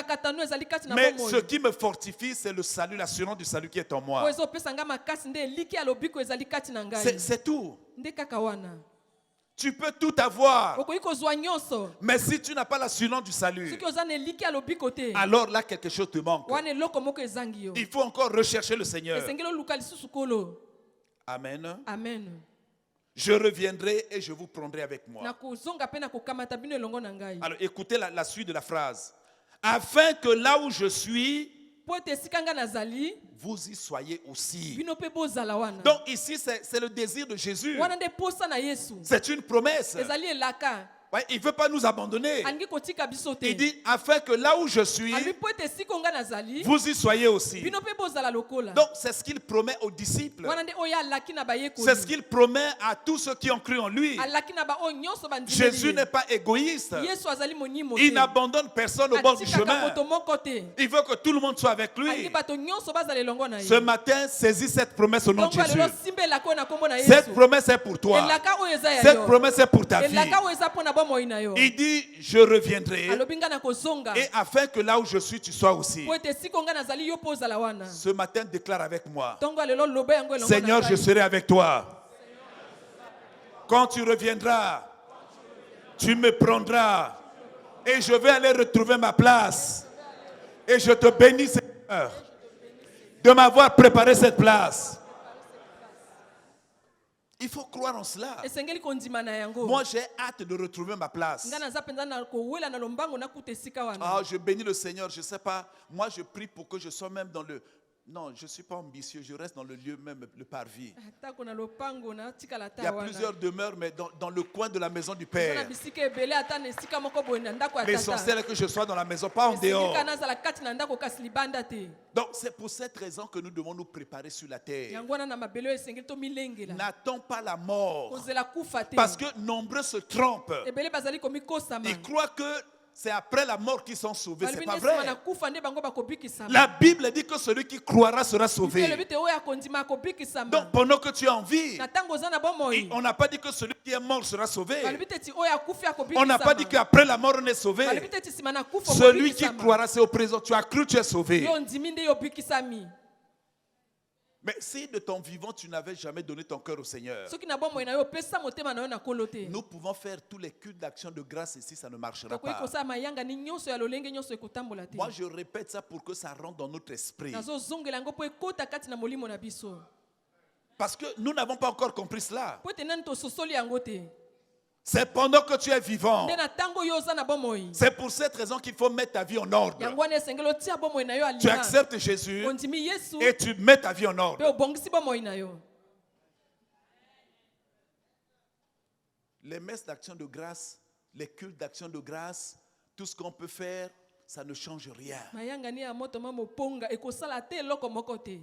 mais ce qui me fortifie, c'est le salut, l'assurance du salut qui est en moi. C'est tout. Tu peux tout avoir, mais si tu n'as pas l'assurance du salut, alors là quelque chose te manque. Il faut encore rechercher le Seigneur. Amen.
Amen.
Je reviendrai et je vous prendrai avec moi. Alors écoutez la suite de la phrase. Afin que là où je suis, vous y soyez aussi. Donc ici, c'est le désir de Jésus. C'est une promesse. Ouais, il ne veut pas nous abandonner.
alingi kotika biso te.
Il dit, afin que là où je suis,
alobi po ete esika nga nazali
vous y soyez aussi.
bino mpe bozala lokola.
Donc, c'est ce qu'il promet aux disciples.
wana nde oyo alaki na bayekoli.
C'est ce qu'il promet à tous ceux qui ont cru en lui.
alaki na baoyo nyonso bandimeli
Jésus
ye.
n'est pas égoïste.
yesu azali monimo
Il
te.
n'abandonne personne au bord du
atikaka
chemin.
moto moko te.
Il veut que tout le monde soit avec
alingi
lui.
bato nyonso bazala elongo na ye.
Ce matin, saisis cette promesse au nom de
ntongo
Jésus.
lelo simbelaka oyo na kombo na
Cette
yesu.
promesse est pour toi.
elaka oyo eza ya
Cette
yo.
promesse est pour ta vie.
elaka oyo eza mpo na bomoi na yo.
Il dit, je reviendrai.
alobi nga na kozonga
Et afin que là où je suis, tu sois aussi.
po ete esika nga nazali yo mpo ozala wana.
Ce matin, déclare avec moi.
ntongo lelo loba yango elongo na
Seigneur,
ngai.
je serai avec toi. Quand tu reviendras, tu me prendras. Et je vais aller retrouver ma place. Et je te bénis, Seigneur, de m'avoir préparé cette place. Il faut croire en cela.
esengeli kondima na yango.
Moi, j'ai hâte de retrouver ma place.
nga naza mpenza na kowela na lombango nakuta esika wana.
Ah, je bénis le Seigneur. Je ne sais pas. Moi, je prie pour que je sois même dans le... Non, je ne suis pas ambitieux. Je reste dans le lieu même, le parvis.
atako na lopango natikala
Il y a
ta wana.
plusieurs demeures, mais dans le coin de la maison du
Eza na
Père.
bisika ebele ata na esika moko boye na ndako ya
L'essentiel
tata.
est que je sois dans la maison, pas en dehors.
esika nazala kati na ndako kasi libanda te.
Donc, c'est pour cette raison que nous devons nous préparer sur la terre.
yango wana na mabele oyo esengeli tomilengela.
N'attends pas la mort.
kozela kufa te.
Parce que nombreux se trompent.
ebele bazali komikosama.
Ils croient que c'est après la mort qu'ils sont sauvés. C'est
balobi
pas
nde nsima na
vrai.
kufa nde bango bakobikisama.
La Bible dit que celui qui croira sera sauvé.
elobi te oyo akondima akobikisama.
Donc, pendant que tu es en vie,
na ntango oza na bomoi.
on n'a pas dit que celui qui est mort sera sauvé.
balobi te ti oyo akufi
On n'a pas dit
akobikisama.
qu'après la mort, on est sauvé.
balobi te ti nsima na kufa
Celui qui
okobikisama.
croira, c'est au présent. Tu as cru, tu es sauvé.
yo ndimi nde yobikisami.
Mais si de ton vivant, tu n'avais jamais donné ton cœur au Seigneur,
soki na bomoi na yo opesa motema na yo na kolo te.
nous pouvons faire tous les cultes d'action de grâce ici, ça ne marchera
tokoki
pas.
kosala mayanga ni nyonso ya lolenge nyonso ekotambola te.
Moi, je répète ça pour que ça rentre dans notre esprit.
nazozongela yango mpo ekota kati na molimo na biso.
Parce que nous n'avons pas encore compris cela.
po ete nani tososoli yango te.
C'est pendant que tu es vivant.
nde na ntango yo oza na bomoi.
C'est pour cette raison qu'il faut mettre ta vie en ordre.
yango wana esengeli otia bomoi na yo
Tu
alima.
acceptes Jésus
ondimi yesu
et tu mets ta vie en
mpe
ordre.
obongisi bomoi na yo.
Les messes d'action de grâce, les cultes d'action de grâce, tout ce qu'on peut faire, ça ne change rien.
mayanga ni ya moto ma moponga ekosala te eloko moko te.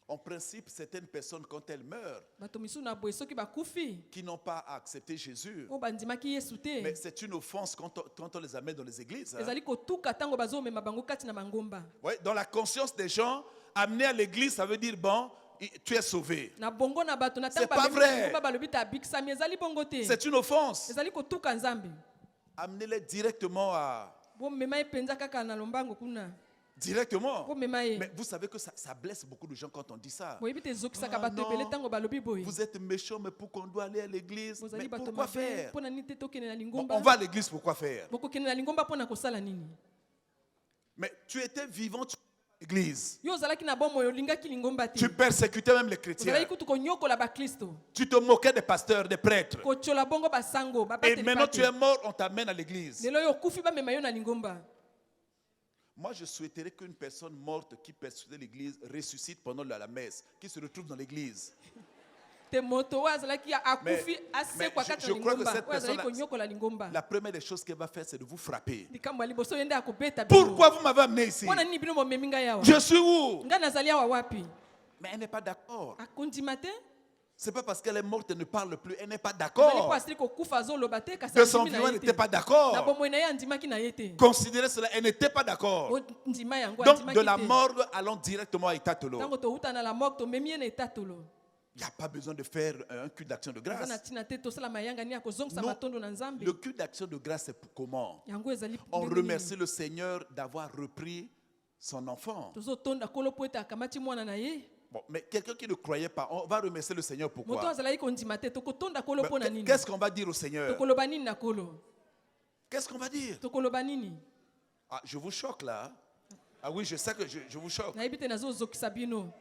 En principe, certaines personnes, quand elles meurent,
bato misusu na boye soki bakufi
qui n'ont pas accepté Jésus,
oyo bandimaki yesu te.
mais c'est une offense quand on les amène dans les églises. Hein.
ezali kotuka ntango bazomema bango kati na mangomba.
Ouais, dans la conscience des gens, amener à l'église, ça veut dire, bon, tu es sauvé.
na bongo na bato na
C'est
ntango
pas
bamemi
vrai.
na mangomba balobi te abikisami ezali bongo te.
C'est une offense.
ezali kotuka nzambe.
Amenez-les directement à...
bomema ye mpenza kaka na lombango kuna.
Directement.
bomema ye.
Mais vous savez que ça blesse beaucoup de gens quand on dit ça.
boyebi te ezokisaka
Ah,
bato
non.
ebele ntango balobi boye.
Vous êtes méchants, mais pourquoi on doit aller à l'église?
bozali
Mais
bato
pourquoi
mabe
faire?
mpo na nini te tokende na
Bon,
lingomba.
on va à l'église, pourquoi faire?
bokokende na lingomba mpo na kosala nini.
Mais tu étais vivant, tu étais à l'église.
yo ozalaki na bomoi olingaki lingomba te.
Tu persécutais même les chrétiens.
ozalaki kutu konyokola baklisto.
Tu te moquais des pasteurs, des prêtres.
kotiola bongo basango
Et
babateli
maintenant tu es
bate.
mort, on t'amène à l'église.
lelo yo okufi bamema yo na lingomba.
Moi, je souhaiterais qu'une personne morte qui persécutait l'église ressuscite pendant la messe, qui se retrouve dans l'église.
te moto oyo azalaki akufi asekwa
mais
kati
je
na
crois que
lingomba
cette
oyo azalaki
personne-
konyokola lingomba.
La première des choses qu'elle va faire, c'est de vous frapper.
likambo ya liboso oyo nde akobeta bino.
Pourquoi vous m'avez amené ici?
mpo na nini bino bomemi ngai awa.
Je suis où?
ngai nazali awa wapi.
Mais elle n'est pas d'accord.
akondima te.
C'est pas parce qu'elle est morte, elle ne parle plus. Elle n'est pas
azali
d'accord.
po asili kokufa azoloba te kasi
De son
andimi na
vivant, elle
ye
n'était
te.
pas
na
d'accord.
bomoi na ye andimaki na ye te.
Considérez cela, elle n'était pas d'accord.
ondima yango
Donc,
andimaki
de la
te.
mort, allons directement à Itatolo.
ntango touta na la mort tomemi ye na etatolo.
Il n'y a pas besoin de faire un culte d'action de
eza na
grâce.
ntina te tosala mayanga nini ya kozongisa
Non.
matondo na nzambe.
Le culte d'action de grâce, c'est pour comment?
yango ezali
On
ndenge
remercie
nini.
le Seigneur d'avoir repris son enfant.
tozotonda kolo po ete akamati mwana na ye.
Bon, mais quelqu'un qui ne croyait pas, on va remercier le Seigneur
moto
pourquoi?
azalaki kondima te tokotonda kolo
Mais
mpo na nini.
qu'est-ce qu'on va dire au Seigneur?
tokoloba nini na kolo.
Qu'est-ce qu'on va dire?
tokoloba nini.
Ah, je vous choque là. Hein? Ah oui, je sais que je vous choque.
nayebi te nazozokisa bino.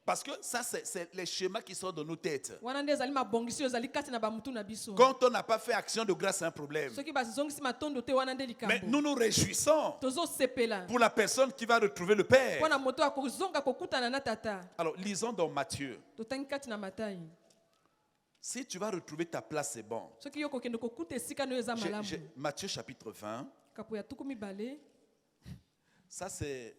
Parce que ça, c'est les schémas qui sont dans nos têtes.
wana nde ezali mabongisi oyo ezali kati na bamutu na biso.
Quand on n'a pas fait action de grâce, c'est un problème.
soki bazongisi matondo te wana nde
Mais
likambo.
nous nous réjouissons
tozosepela
pour la personne qui va retrouver le Père.
mpo na moto akozonga kokutana na tata.
Alors, lisons dans Matthieu.
totangi kati na Matayi.
Si tu vas retrouver ta place, c'est bon.
soki yo kokende kokuta esika no eza malamu.
Matthieu chapitre 20,
kapo ya tuku mibale
ça c'est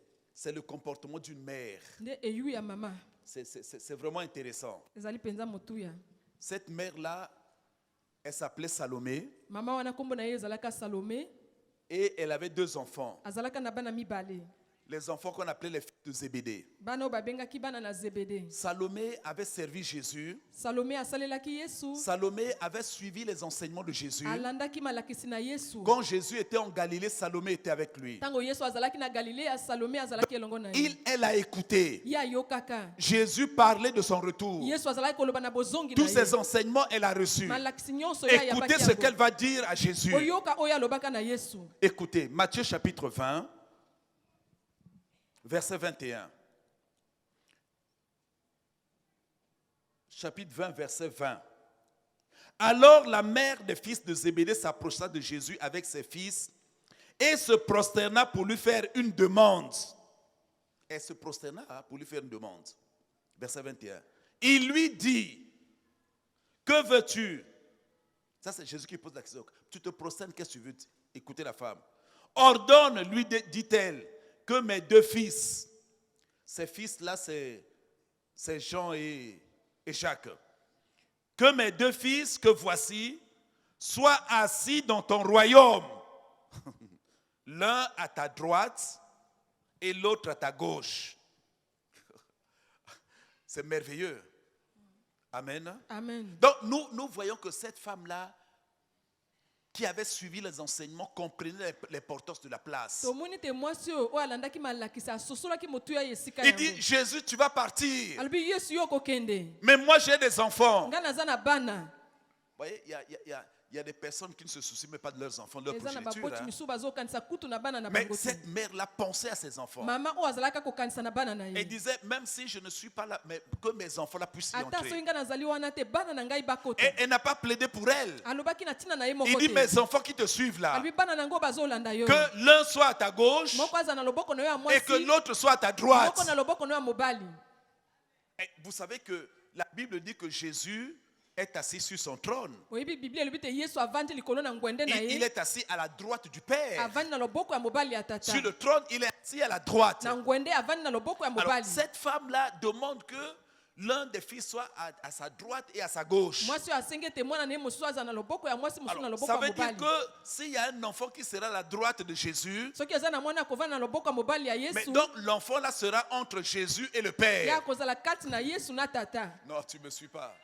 le comportement d'une mère.
nde eyu ya mama
C'est vraiment intéressant.
ezali penza motuya.
Cette mère-là, elle s'appelait Salomé
Mama wana kombo na ye ezalaka Salomé,
et elle avait 2 enfants.
azalaka na bana mibale.
Les enfants qu'on appelait les fils de Zébédée.
Bana oyo babengaki bana na Zebede.
Salomé avait servi Jésus.
Salomé asalelaki Yesu,
Salomé avait suivi les enseignements de Jésus.
alandaki malakisi na Yesu.
Quand Jésus était en Galilée, Salomé était avec lui.
Tango Yesu azalaki na Galilée, Salomé azalaki elongo na ye.
Elle a écouté.
Ye ayokaka.
Jésus parlait de son retour.
Yesu azalaki koloba na bozongi na
Tous ces
ye.
enseignements, elle a reçus.
Malakisi nyonso ya
Écoutez
yapaki
ce
yango.
qu'elle va dire à Jésus.
Oyoka oyo alobaka na Yesu.
Écoutez, Matthieu chapitre 20, verset 21. Chapitre 20, verset 20. Alors la mère des fils de Zébédée s'approcha de Jésus avec ses fils et se prosterna pour lui faire une demande. Elle se prosterna pour lui faire une demande. Verset 21. Il lui dit, que veux-tu? Ça c'est Jésus qui pose la question. Tu te prosternes, qu'est-ce que tu veux? Écoutez la femme. Ordonne, lui dit-elle, que mes 2 fils, ces fils-là c'est Jean et Jacques, que mes 2 fils que voici soient assis dans ton royaume, l'un à ta droite et l'autre à ta gauche. C'est merveilleux. Amen.
Amen.
Donc nous voyons que cette femme-là, qui avait suivi les enseignements, comprenait l'importance de la place.
Tomoni te mwasi oyo alandaki malakisi asosolaki motuya ya esika
Il
yango.
dit, Jésus, tu vas partir.
Alobi Yesu yo kokende.
Mais moi, j'ai des enfants.
Nga naza na bana.
Vous voyez, il y a des personnes qui ne se soucient même pas de leurs enfants, de leur
Eza na
progéniture.
baboti misu bazokanisa kutu na bana na
Mais
bango te.
cette mère-là pensait à ses enfants.
Mama oyo azalaka kokanisa na bana na
Elle
ye.
disait, même si je ne suis pas là, mais que mes enfants là puissent y
Ata soki
entrer.
nga nazali wana te bana na ngai bakota.
Et elle n'a pas plaidé pour elle.
Alobaki na tina na ye
Il
moko
dit,
te.
mes enfants qui te suivent là,
Alobi bana nango bazolanda yo.
que l'un soit à ta gauche
Moko aza na loboko na yo ya
et que
mwasi.
l'autre soit à ta droite.
Moko na loboko na yo ya mobali.
Et vous savez que la Bible dit que Jésus est assis sur son trône.
Oyebi Biblia elobi te Yesu avandi likolo na ngwende na
Il
ye.
est assis à la droite du Père.
Avandi na loboko ya mobali ya tata.
Sur le trône, il est assis à la droite.
Na ngwende avandi na loboko ya
Alors,
mobali.
cette femme-là demande que l'un des fils soit à sa droite et à sa gauche.
Mwasi oyo asenge te mwana na ye mosusu aza na loboko ya mwasi mosusu na
Alors,
loboko
ça
ya
veut dire
mobali.
que s'il y a un enfant qui sera à la droite de Jésus,
Soki aza na mwana akovanda na loboko ya mobali ya
mais
Yesu.
donc l'enfant là sera entre Jésus et le
Ye
Père.
akozala kati na Yesu na tata.
Non, tu ne me suis pas.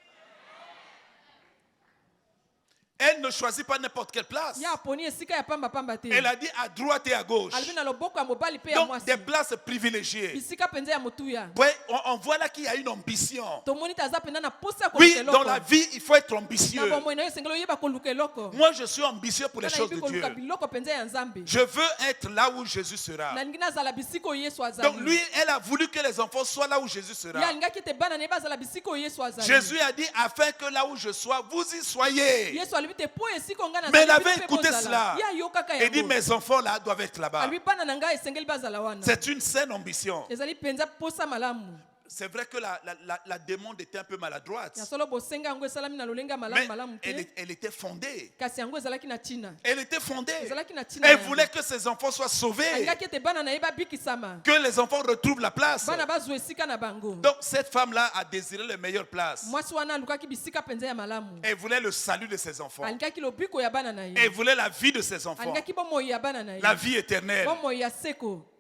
Elle ne choisit pas n'importe quelle place.
Ye aponi esika ya pamba pamba te.
Elle a dit à droite et à gauche.
Alobi na loboko ya mobali pe ya
Donc
mwasi.
des places privilégiées.
Bisika penza ya motuya.
Ouais, on voit là qu'il y a une ambition.
Tomoni te aza penda na posa ya
Oui,
koluka
dans la
eloko.
vie, il faut être
Na
ambitieux.
bomoi na yo esengeli oyeba koluka eloko.
Moi, je suis ambitieux pour les
Wana
choses
yebi
de Dieu.
koluka biloko penza ya Nzambe.
Je veux être là où Jésus sera.
Nalingi nazala bisika oyo Yesu
Donc
azali.
lui, elle a voulu que les enfants soient là où Jésus
Ye
sera.
alingaki ete bana na ye bazala bisika oyo Yesu azali.
Jésus a dit, afin que là où je sois, vous y soyez.
Yesu alobi te po esika onga na
Mais elle avait écouté cela.
Ye ayokaka
Et dit,
yango.
mes enfants là doivent être là-bas.
Alobi bana na ngai esengeli bazala wana.
C'est une saine ambition.
Ezali penza posa malamu.
C'est vrai que la demande était un peu maladroite.
Ya solo bosenga yango esalami na lolenga
Mais
malamu malamu te.
elle était fondée.
Kasi yango ezalaki na tina.
Elle était fondée.
Ezalaki na tina.
Elle voulait que ses enfants soient sauvés.
Alingaki ete bana na ye babikisama.
Que les enfants retrouvent la place.
Bana bazwa esika na bango.
Donc cette femme-là a désiré les meilleures places.
Mwasi wana alukaki bisika penza ya malamu.
Elle voulait le salut de ses enfants.
Alingaki lobiko ya bana na ye.
Elle voulait la vie de ses enfants.
Alingaki bomoi ya bana na ye.
La vie éternelle.
Bomoi ya seko.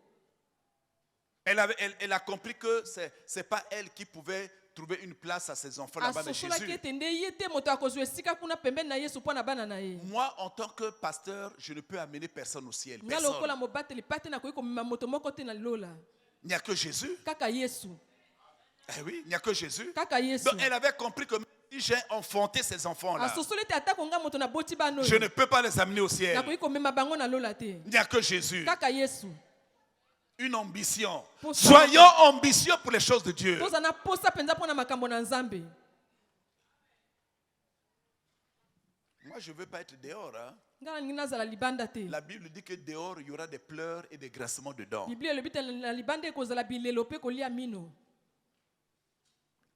Elle a compris que ce n'est pas elle qui pouvait trouver une place à ses enfants là-bas, mais
Asosolaki
Jésus.
ete nde ye te moto akozwa esika kuna pembeni na Yesu mpo na bana na ye.
Moi, en tant que pasteur, je ne peux amener personne au ciel.
Nga
Personne.
lokola mobateli pate nakoki komema moto moko te na lola.
Il n'y a que Jésus.
Kaka Yesu.
Eh oui, il n'y a que Jésus.
Kaka Yesu.
Donc elle avait compris que même si j'ai enfanté ces enfants-là,
Asosoli ete atako nga moto na boti bano.
je ne peux pas les amener au ciel.
Nakoki komema bango na lola te.
Il n'y a que Jésus.
Kaka Yesu.
Une ambition.
Pour ça-
Soyons ambitieux pour les choses de Dieu.
Toza na posa penza pona makambo na Nzambe.
Moi, je ne veux pas être dehors. Hein.
Nga nalingi nazala libanda te.
La Bible dit que dehors, il y aura des pleurs et des grincements dedans.
Biblia elobi te na libanda ekozala bilelo mpe kolia mino.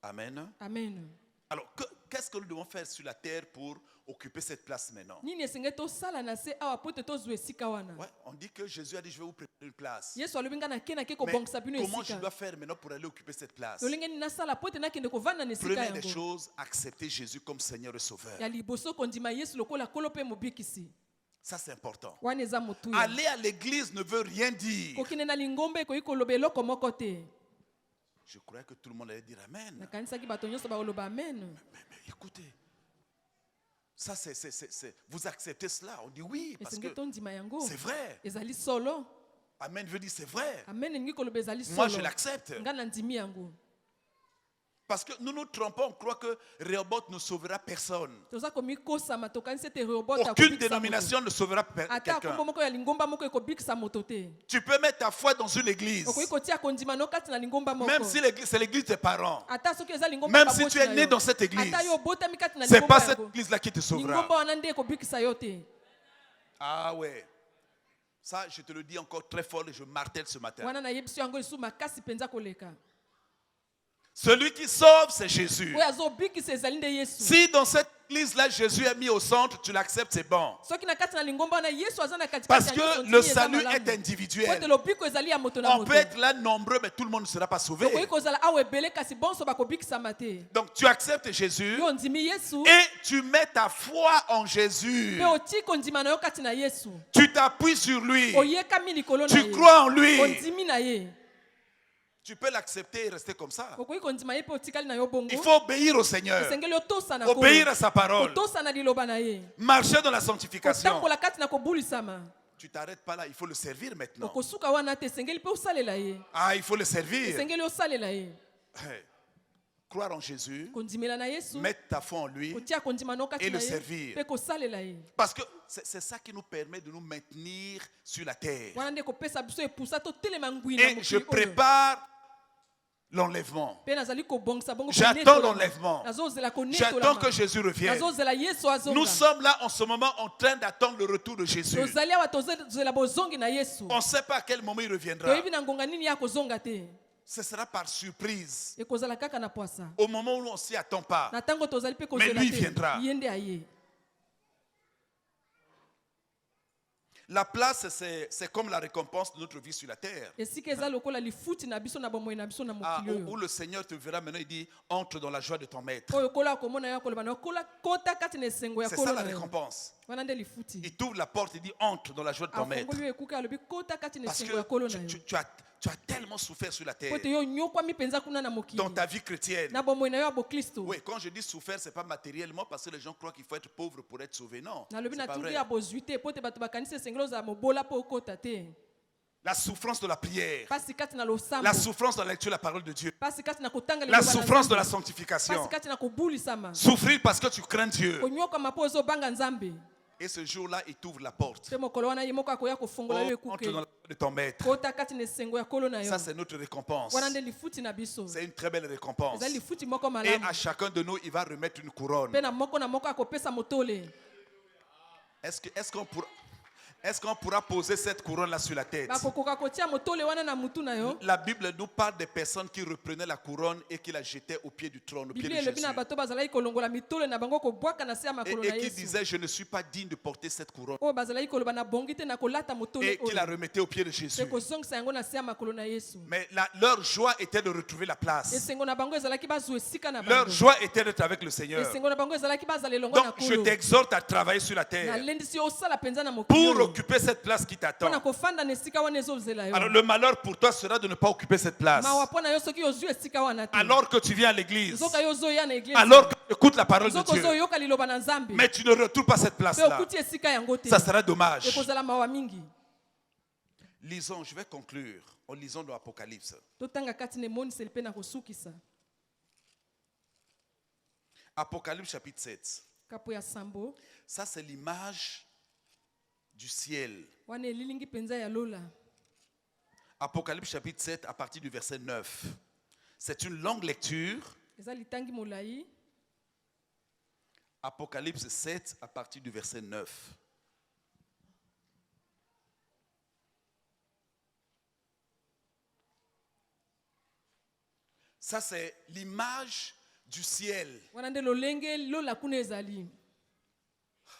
Amen.
Amen.
Alors, qu'est-ce que nous devons faire sur la terre pour occuper cette place maintenant?
nini esengeli tosala na se awa po te tozwa esika wana.
Ouais, on dit que Jésus a dit, je vais vous préparer une place.
Yesu alobi nga nakende nake
Mais
kobongisa bino
comment je
esika.
dois faire maintenant pour aller occuper cette place?
lolenge nini nasala po te nakende kovanda na esika
Première des
yango.
choses, accepter Jésus comme Seigneur et Sauveur.
Ya liboso kondima Yesu lokola kolo mpe mobikisi.
Ça, c'est important.
Wana eza motuya.
Aller à l'église ne veut rien dire.
kokende na lingomba ekoki koloba eloko moko te.
Je croyais que tout le monde allait dire Amen.
nakanisaki bato nyonso bakoloba amen.
Mais écoutez, ça vous acceptez cela? On dit oui, parce que
esengeli tondima yango.
c'est vrai.
ezali solo.
Amen veut dire c'est vrai.
amen elingi koloba ezali solo.
Moi, je l'accepte.
nga na ndimi yango.
Parce que nous nous trompons, on croit que Rehoboth ne sauvera personne.
toza komikosama tokanisi ete Rehoboth
Aucune
akobikisa moto.
dénomination ne sauvera
ata
quelqu'un.
kombo moko ya lingomba moko ekobikisa moto te.
Tu peux mettre ta foi dans une église,
okoki kotia kondima no kati na lingomba moko.
même si l'église, c'est l'église de tes parents.
ata soki eza lingomba
Même
ya
si
baboti
tu es
na
né
yo.
dans cette église,
ata yo obotami kati na
c'est
lingomba
pas cette
yango.
église-là qui te sauvera.
lingomba wana nde ekobikisa yo te.
Ah ouais. Ça, je te le dis encore très fort et je martèle ce matin.
wana na yebisi yango esu makasi penza koleka.
Celui qui sauve, c'est Jésus.
oyo azobikisa ezali nde Yesu.
Si dans cette église-là, Jésus est mis au centre, tu l'acceptes, c'est bon.
soki na kati na lingomba wana Yesu aza na katikati
Parce
ya
que
nyonso,
le
ndimi eza
salut
malamu.
est
Po
individuel.
ete lobiko ezali ya moto na
On
moto.
peut être là nombreux, mais tout le monde ne sera pas sauvé.
okoki kozala awa ebele kasi bonso bakobikisama te.
Donc tu acceptes Jésus
yo ondimi Yesu.
et tu mets ta foi en Jésus.
mpe otii kondima na yo kati na Yesu.
Tu t'appuies sur lui.
oyekami likolo na
Tu
ye.
crois en lui.
ondimi na ye.
Tu peux l'accepter et rester comme ça.
okoki kondima ye mpe otikali na yo bongo.
Il faut obéir au Seigneur.
esengeli otosa na
Obéir à sa parole.
otosa na liloba na ye.
Marcher dans la sanctification.
kotambola kati na kobulisama.
Tu t'arrêtes pas là, il faut le servir maintenant.
okosuka wana te esengeli mpe osalela ye.
Ah, il faut le servir.
esengeli osalela ye.
Hey. Croire en Jésus,
kondimela na Yesu.
mettre ta foi en lui,
kotia kondima na yo kati
et
na
le
ye.
servir.
mpe kosalela ye.
parce que c'est ça qui nous permet de nous maintenir sur la terre.
wana nde kopesa biso epusa totelema ngwi na
Et je
mokili oyo.
prépare l'enlèvement.
mpe nazali kobongisa bongo
J'attends l'enlèvement.
nazozela
J'attends que Jésus revienne.
nazozela Yesu azonga.
Nous sommes là en ce moment en train d'attendre le retour de Jésus.
tozali awa tozela bozongi na Yesu.
On ne sait pas à quel moment il reviendra.
toyebi na ngonga nini ya kozonga te.
Ce sera par surprise.
ekozala kaka na poasa.
Au moment où on ne s'y attend pas.
na ntango tozali mpe
Mais
kozela
lui
te.
viendra.
ye nde aye.
La place, c'est comme la récompense de notre vie sur la terre.
esika eza lokola lifuti na biso na bomoi na biso na
Ah,
mokili
où
oyo.
le Seigneur te verra maintenant, il dit, entre dans la joie de ton maître.
oyo kola komona yo koloba na yo kota kati na esengo ya
C'est ça
kolo
la
na yo.
récompense.
wana nde lifuti.
Il t'ouvre la porte, il dit, entre dans la joie de ton maître.
afongoli yo ekuke alobi kota kati na
Parce
esengo ya kolo
que
na yo.
tu as tellement souffert sur la terre.
po ete yo onyokwami mpenza kuna na mokili.
Dans ta vie chrétienne.
na bomoi na yo ya boklisto.
Oui, quand je dis souffert, ce n'est pas matériellement parce que les gens croient qu'il faut être pauvre pour être sauvé. Non,
nalobi
c'est
na
pas
turi
vrai.
ya bozwi te po ete bato bakanisi esengeli ozala mobola mpo okota te.
La souffrance de la prière.
pasi kati na losambo.
La souffrance de la lecture de la parole de Dieu.
pasi kati na kotanga
La
liloba na
souffrance de
Nzambe.
la sanctification.
pasi kati na kobulisama.
Souffrir parce que tu crains Dieu.
konyokama mpo ozobanga Nzambe.
Et ce jour-là, il t'ouvre la porte.
mpe mokolo wana ye moko akoya kofongola yo
Oh, entre
ekuke.
dans la joie de ton maître.
kota kati na esengo ya kolo na yo.
Ça, c'est notre récompense.
wana nde lifuti na biso.
C'est une très belle récompense.
eza lifuti moko
Et
malamu.
à chacun de nous, il va remettre une couronne.
mpe na moko akopesa motole.
Est-ce qu'on pourra poser cette couronne-là sur la tête?
bakokoka kotia motole wana na mutu na yo.
La Bible nous parle des personnes qui reprenaient la couronne et qui la jetaient au pied du trône, au pied de
biblia elobi
Jésus.
na bato bazalaki kolongola mitole na bango kobwaka na se ya makolo na
Et qui
Yesu.
disait, je ne suis pas digne de porter cette couronne.
oyo bazalaki koloba na bongi te na kolata motole
Et qui la
oyo.
remettait au pied de Jésus.
mpe kozongisa yango na se ya makolo na Yesu.
Mais leur joie était de retrouver la place.
esengo na bango ezalaki bazwa esika na
Leur
bango.
joie était d'être avec le Seigneur.
esengo na bango ezalaki bazala elongo na
Donc, je
kolo.
t'exhorte à travailler sur la terre
nalendisi yo osala mpenza na
pour
mokili oyo.
occuper cette place qui t'attend.
mpona kofanda na esika wana ezozela yo.
Alors, le malheur pour toi sera de ne pas occuper cette place.
mawa mpona yo soki ozwi esika wana te.
Alors que tu viens à l'église,
nzoka yo ozoya na eglise.
alors que tu écoutes la parole de
nzoka
Dieu,
ozoyoka liloba na Nzambe.
mais tu ne retrouves pas cette
mpe
place-là.
okuti esika yango te.
Ça sera dommage.
ekozala mawa mingi.
Lisons, je vais conclure en lisant dans l'Apocalypse.
totanga kati na emoniseli mpe na kosukisa.
Apocalypse chapitre 7.
kapo ya sambo.
Ça, c'est l'image du ciel.
wana elilingi mpenza ya lola.
Apocalypse chapitre 7 à partir du verset 9. C'est une longue lecture.
eza litangi molai.
Apocalypse 7 à partir du verset 9. Ça, c'est l'image du ciel.
wana nde lolenge lola kuna ezali.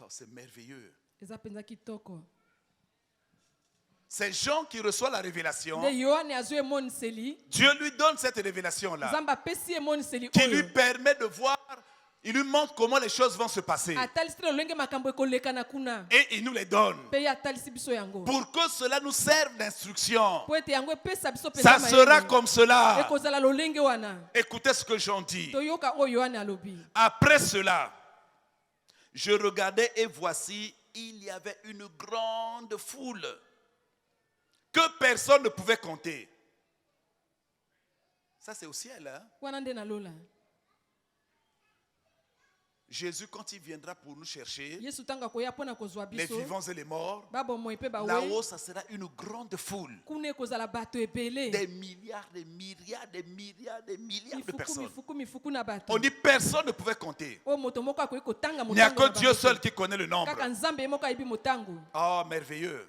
Oh, c'est merveilleux.
Eza penza kitoko.
C'est Jean qui reçoit la révélation.
Nde Yohane azwi emoniseli.
Dieu lui donne cette révélation-là
Nzambe apesi emoniseli
qui
oyo.
lui permet de voir, il lui montre comment les choses vont se passer.
Atalisi lolenge makambo ekoleka na kuna.
Et il nous les donne.
Pe ye atalisi biso yango.
Pour que cela nous serve d'instruction.
Po ete yango epesa biso penza
Ça sera comme cela.
ekozala lolenge wana.
Écoutez ce que Jean dit.
Toyoka oyo Yohane alobi.
Après cela, je regardais et voici, il y avait une grande foule que personne ne pouvait compter. Ça c'est au ciel, hein?
Wana nde na lola.
Jésus, quand il viendra pour nous chercher,
Yesu tanga koya pona kozwa
les
biso.
vivants et les morts,
Babo moi pe ba we.
là-haut, ça sera une grande foule.
Kuna ekozala bato ebele.
Des milliards, des milliards, des milliards, des milliards de personnes.
Mifuku na bato.
On dit personne ne pouvait compter.
O moto moko akoyi kotanga
Il n'y a
motango.
que Dieu seul qui connaît le nombre.
Kaka nzambe moko ayibi motango.
Oh, merveilleux.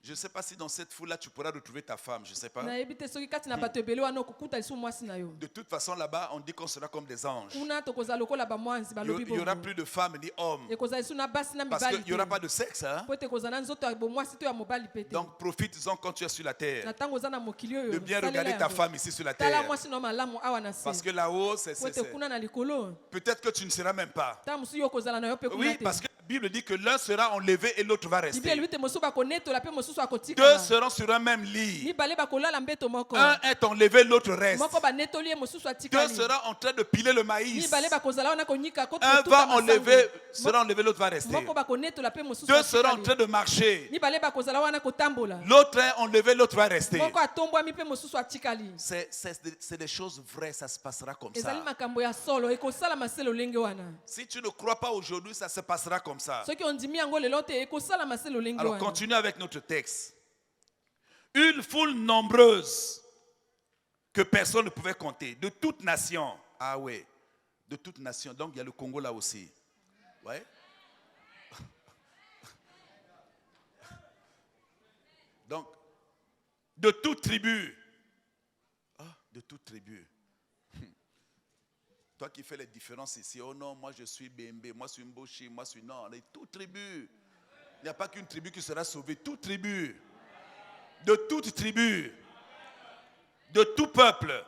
Je ne sais pas si dans cette foule-là, tu pourras retrouver ta femme. Je ne sais pas.
Na yebite soki kati na bato ebele wana okukuta lisu mwasi na yo.
De toute façon, là-bas, on dit qu'on sera comme des anges.
Kuna tokozala lokola ba mwanzi
Il
balobi
n'y aura
bongo.
plus de femmes ni hommes.
Ekozala lisu na basi na
Parce
mibali.
qu'il n'y aura pas de sexe. Hein?
Po ete kozala nzoto ya bo mwasi to ya mobali pete.
Donc, profite-en quand tu es sur la terre.
Na tango za na mokili oyo.
De bien regarder ta femme ici sur la
Tala
terre.
mwasi no malamu awa na se.
Parce que là-haut,
Po ete kuna na likolo.
peut-être que tu ne seras même pas.
Ta musu yo kozala na yo pe kuna
Oui,
te.
parce que la Bible dit que l'un sera enlevé et l'autre va
Biblia
rester.
elibite mosusu bakonetola pe mosusu akotika.
Deux seront sur un même lit.
Mibale bakolala mbeto moko.
Un est enlevé, l'autre reste.
Moko banetoli ye mosusu
Deux
atikali.
seront en train de piler le maïs.
Mibale bakozala wana konyika koto
Un
tuta
va
masango.
enlever, sera enlevé, l'autre va rester.
Moko bakonetola pe mosusu
Deux seront en
atikali.
train de marcher.
Mibale bakozala wana kotambola.
L'autre est enlevé, l'autre va rester.
Moko atombwami pe mosusu atikali.
C'est des choses vraies, ça se passera comme
Ezali
ça.
makambo ya solo ekosala maselo lenge wana.
Si tu ne crois pas aujourd'hui, ça se passera comme ça.
Soki ondimi yango lelo te ekosala maselo lenge
Alors
wana.
continue avec notre texte. Une foule nombreuse que personne ne pouvait compter, de toute nation. Ah ouais, de toute nation. Donc il y a le Congo là aussi. Ouais. Donc, de toute tribu. Ah, de toute tribu. Toi qui fais les différences ici, oh non, moi je suis Bembe, moi je suis Mboshi, moi je suis non, les toute tribu. Il n'y a pas qu'une tribu qui sera sauvée, toute tribu. De toute tribu, de tout peuple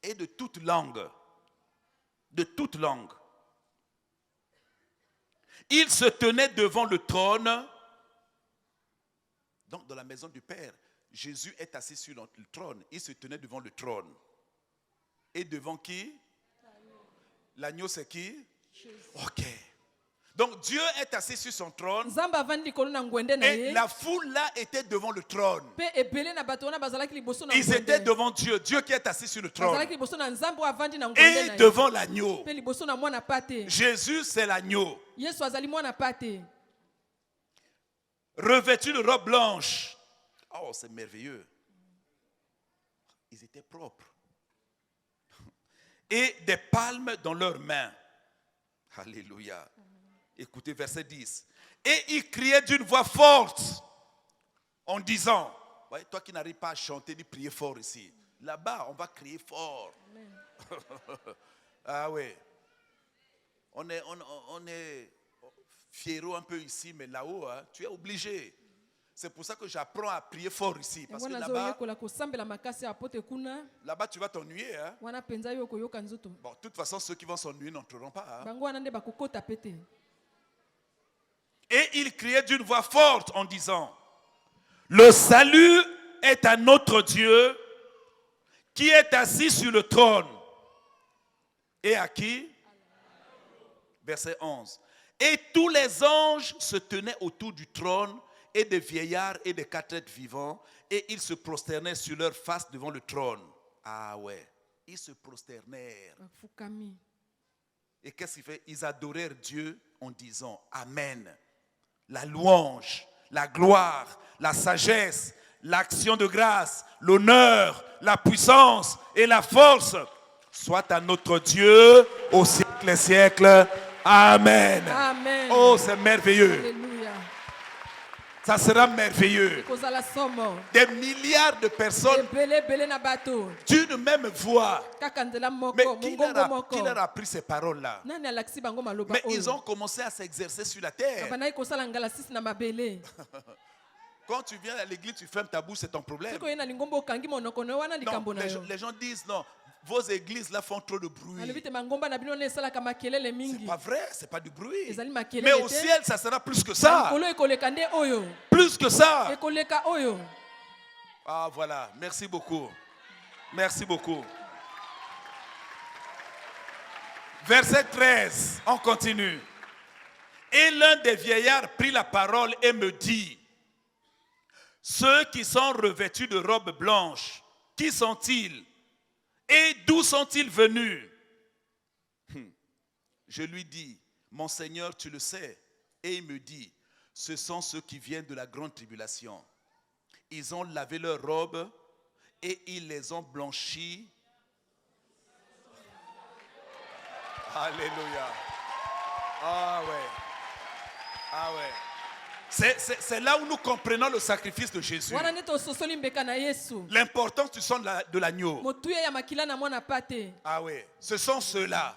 et de toute langue. De toute langue. Il se tenait devant le trône. Donc dans la maison du Père, Jésus est assis sur le trône. Il se tenait devant le trône. Et devant qui? L'agneau c'est qui? Ok. Donc Dieu est assis sur son trône.
Nzamba avandi likolo na ngwende na
Et
ye.
la foule là était devant le trône.
Pe ebele na bato wana bazalaki liboso na
Ils étaient
ngwende.
devant Dieu, Dieu qui est assis sur le trône.
Bazalaki liboso na nzambe oyo avandi na ngwende na
Et
ye.
devant l'agneau.
Pe liboso na mwana pate.
Jésus c'est l'agneau.
Yesu azali mwana pate.
Revêtu de robe blanche. Oh, c'est merveilleux. Ils étaient propres. Et des palmes dans leurs mains. Alléluia. Écoutez verset 10. Et il criait d'une voix forte en disant, ouais, toi qui n'arrives pas à chanter ni prier fort ici, là-bas on va crier fort. Ah oui. On est fiero un peu ici, mais là-haut, hein, tu es obligé. C'est pour ça que j'apprends à prier fort ici. Parce que là-bas, tu vas t'ennuyer. Hein? Bon, de toute façon, ceux qui vont s'ennuyer n'entreront pas. Hein? Et il criait d'une voix forte en disant, le salut est à notre Dieu qui est assis sur le trône. Et à qui? Verset 11. Et tous les anges se tenaient autour du trône et des vieillards et des quatre êtres vivants, et ils se prosternaient sur leur face devant le trône. Ah ouais, ils se prosternèrent. Et qu'est-ce qu'ils faisaient? Ils adorèrent Dieu en disant Amen. La louange, la gloire, la sagesse, l'action de grâce, l'honneur, la puissance et la force soit à notre Dieu au siècle des siècles. Amen.
Amen.
Oh, c'est merveilleux.
Alléluia.
Ça sera merveilleux.
ekozala somo
Des milliards de personnes
ebele na bato
d'une même voix.
kaka nzela
Mais
moko
qui
mongongo
leur
moko
a appris ces paroles-là?
nani alakisi bango maloba
Mais ils
oyo
ont commencé à s'exercer sur la terre.
bandaki kosala ngala sisi na mabele
Quand tu viens à l'église, tu fermes ta bouche, c'est ton problème.
soki oye na lingombo okangi monoko na yo wana
Non,
likambo na yo
les gens disent non, vos églises là font trop de bruit.
alobi te mangomba na bino na esalaka makelele
C'est
mingi
pas vrai, c'est pas du bruit.
ezali
Mais
makelele
au
te
ciel, ça sera plus que ça.
likolo ekoleka nde oyo
Plus que ça.
ekoleka oyo
Ah voilà, merci beaucoup. Merci beaucoup. Verset 13, on continue. Et l'un des vieillards prit la parole et me dit, ceux qui sont revêtus de robes blanches, qui sont-ils? Et d'où sont-ils venus? Je lui dis, mon Seigneur, tu le sais. Et il me dit, ce sont ceux qui viennent de la grande tribulation. Ils ont lavé leurs robes et ils les ont blanchies. Alléluia. Ah ouais. Ah ouais. C'est là où nous comprenons le sacrifice de Jésus.
wana nde tososoli mbeka na yesu
L'importance du sang de l'agneau.
motuya ya makila na mwana pate
Ah ouais. Ce sont ceux-là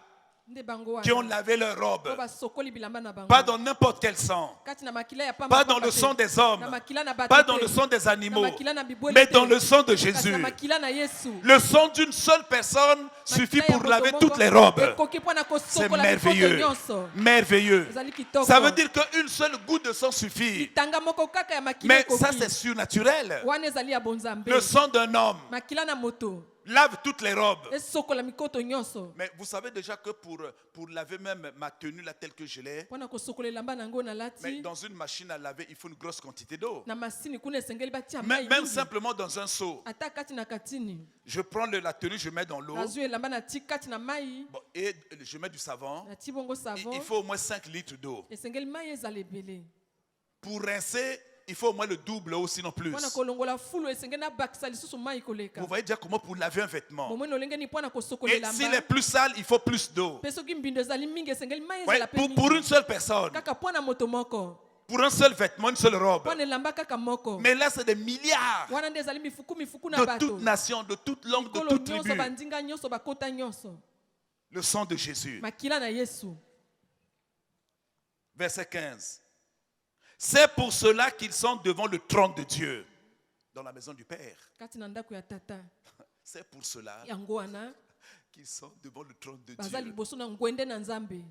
nde bango
qui ont
wana
lavé leurs
po
robes.
basokoli bilamba na bango
Pas dans n'importe quel sang.
kati na makila ya pamba
Pas dans le sang des hommes.
na makila na bato
Pas dans
te.
le sang des animaux.
na makila na bibwele
Mais
te.
dans le sang de
Kasi
Jésus.
na makila na yesu
Le sang d'une seule personne suffit
Makila ya
pour laver
moto
toutes les
moko,
robes.
ekoki mpo na
C'est
kosokola
merveilleux.
mikoto nyonso
Merveilleux.
ezali kitoko
Ça veut dire qu'une seule goutte de sang suffit.
tanga moko kaka ya makila
Mais ça,
ekoki
c'est surnaturel.
wana ezali ya bonzambe
Le sang d'un homme
makila na moto
lave toutes les robes.
esokola mikoto nyonso
Mais vous savez déjà que pour laver même ma tenue là telle que je l'ai,
mpo na kosokola elamba nango
mais
nalati
dans une machine à laver, il faut une grosse quantité d'eau.
na masini kuna esengeli batia mai
Même
mingi.
simplement dans un seau.
ata kati na katini
Je prends la tenue, je mets dans l'eau
nazwi elamba nati kati na mai
bon, et je mets du savon.
nati bongo savon
Il faut au moins 5 litres d'eau.
esengeli mai ezala ebele
Pour rincer, il faut au moins le double ou sinon plus.
mpo na kolongola fulu esengeli nabakisa lisusu mai koleka
Vous voyez déjà comment pour laver un vêtement.
bomoi olengeni mpo na kosokola
Et s'il est
elamba
plus sale, il faut plus d'eau.
mpe soki mbindo ezali mingi esengeli mai
Ouais,
ezala mpe
pour
mingi
une seule personne,
kaka mpo na moto moko
pour un seul vêtement, une seule robe.
mpo na elamba kaka moko
Mais là, c'est des milliards
wana nde ezali mifuku na
de
bato
toute nation, de toute langue, de
mikolo
toute
nyonso
tribu.
bandinga nyonso bakota nyonso
Le sang de Jésus.
makila na yesu
Verset 15. C'est pour cela qu'ils sont devant le trône de Dieu, dans la maison du Père.
kati na ndako ya tata
C'est pour cela
yango wana
qu'ils sont devant le trône de
baza
Dieu.
liboso na ngwende na nzambe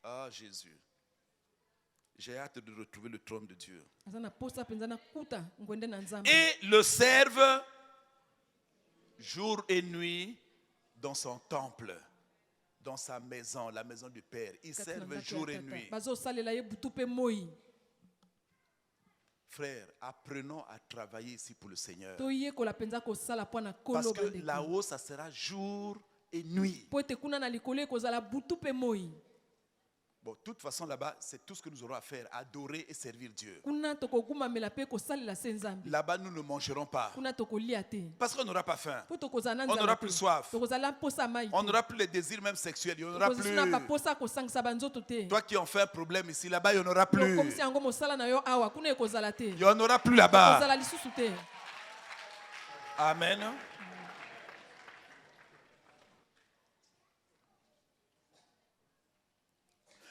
Ah, Jésus. J'ai hâte de retrouver le trône de Dieu.
aza na posa mpenza na kuta ngwende na nzambe
Et le servent jour et nuit dans son temple, dans sa maison, la maison du Père. Ils
Kati na
servent
ndako
jour
ya
et
tata.
nuit.
bazosalela ye butu mpe moi
Frères, apprenons à travailler ici pour le Seigneur.
toyekola mpenza kosala mpo na
Parce
kolo
que
bandeko
là-haut, ça sera jour et nuit.
mpo ete kuna na likolo ekozala butu mpe moi
Bon, de toute façon, là-bas, c'est tout ce que nous aurons à faire, adorer et servir Dieu.
kuna tokokumamela mpe kosalela se nzambe
Là-bas, nous ne mangerons pas.
kuna tokolia te
Parce qu'on n'aura pas faim.
mpo tokozala na
On n'aura
nzala
plus
te
soif.
tokozala mposa mai
On
te
n'aura plus les désirs même sexuels. Il n'y en aura
tokozala na
plus.
baposa kosangisa banzoto te
Toi qui en fais un problème ici, là-bas, il n'y en aura plus.
okomisi yango mosala na yo awa kuna ekozala te
Il n'y en aura plus là-bas.
kozala lisusu te
Amen.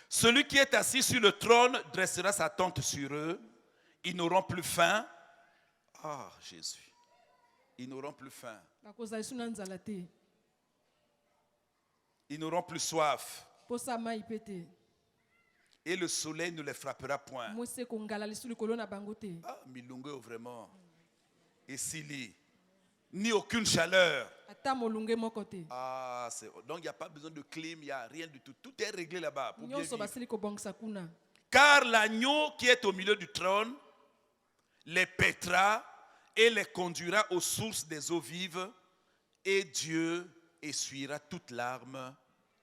Celui qui est assis sur le trône dressera sa tente sur eux. Ils n'auront plus faim. Ah, Jésus. Ils n'auront plus faim.
bakozala lisu na nzala te
Ils n'auront plus soif.
posa mai mpe te
Et le soleil ne les frappera point.
mwasi ekongala lisu likolo na bango te
Ah, milongo vraiment. Et Sili. Ni aucune chaleur.
ata molunge moko te
Ah, donc il n'y a pas besoin de clim, il n'y a rien du tout. Tout est réglé là-bas pour bien
nyonso
vivre.
basili kobongisa kuna
Car l'agneau qui est au milieu du trône les paîtra et les conduira aux sources des eaux vives, et Dieu essuiera toute larme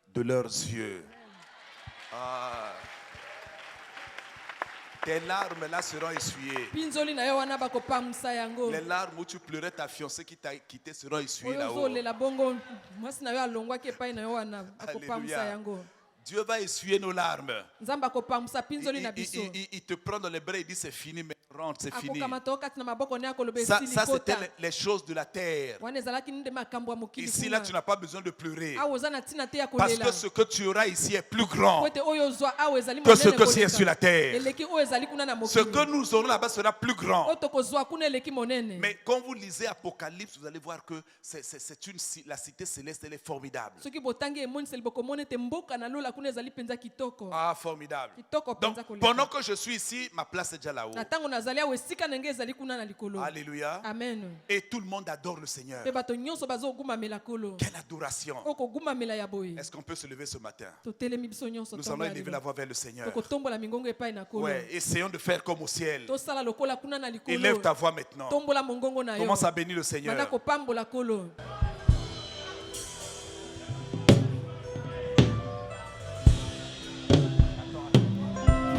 de leurs yeux. Ah. Tes larmes là seront essuyées.
mpinzoli na yo wana bakopamwisa yango
Les larmes où tu pleurais ta fiancée qui t'a quitté seront essuyées
oyo
là-haut.
ozolela bongo mwasi na yo alongwaki epai na yo wana akopamwisa
Alléluia.
yango
Dieu va essuyer nos larmes.
nzambe akopambusa pinzoli na biso
Il te prend dans les bras et dit c'est fini, mais rentre, c'est fini.
akokamata yo kati na maboko ne akoloba
Ça
esili
c'était
kota
les choses de la terre.
wana ezalaki nde makambo ya mokili
Ici, là, tu n'as pas besoin de pleurer.
awa oza na ntina te ya
Parce
kolela
que ce que tu auras ici est plus grand
po ete oyo ozwa awa ezali
que ce
monene
que c'est
koleka.
sur la terre.
eleki oyo ezali kuna na
Ce
mokili
que nous aurons là-bas sera plus grand.
oyo tokozwa kuna eleki monene
Mais quand vous lisez Apocalypse, vous allez voir que la cité céleste, elle est formidable.
soki botangi emoniseli bokomona ete mboka na lola kuna ezali mpenza kitoko
Ah, formidable.
kitoko
Donc,
mpenza koleka
pendant que je suis ici, ma place est déjà là-haut.
na ntango nazali awa esika na nge ezali kuna na likolo
Alléluia.
amen
Et tout le monde adore le Seigneur.
mpe bato nyonso bazogumamela kolo
Quelle adoration.
oyo kogumamela ya boye
Est-ce qu'on peut se lever ce matin?
totelemi biso nyonso
Nous allons élever la voix vers le Seigneur.
tokotombola mingongo epai na kolo
Ouais, essayons de faire comme au ciel.
tosala lokola kuna na likolo
Élève ta voix maintenant.
tombola mongongo na yo
Commence à bénir le
banda
Seigneur.
kopambola kolo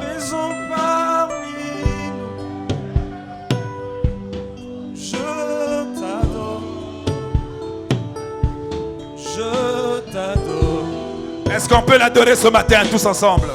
Présent parmi nous, je t'adore, je t'adore.
Est-ce qu'on peut l'adorer ce matin tous ensemble?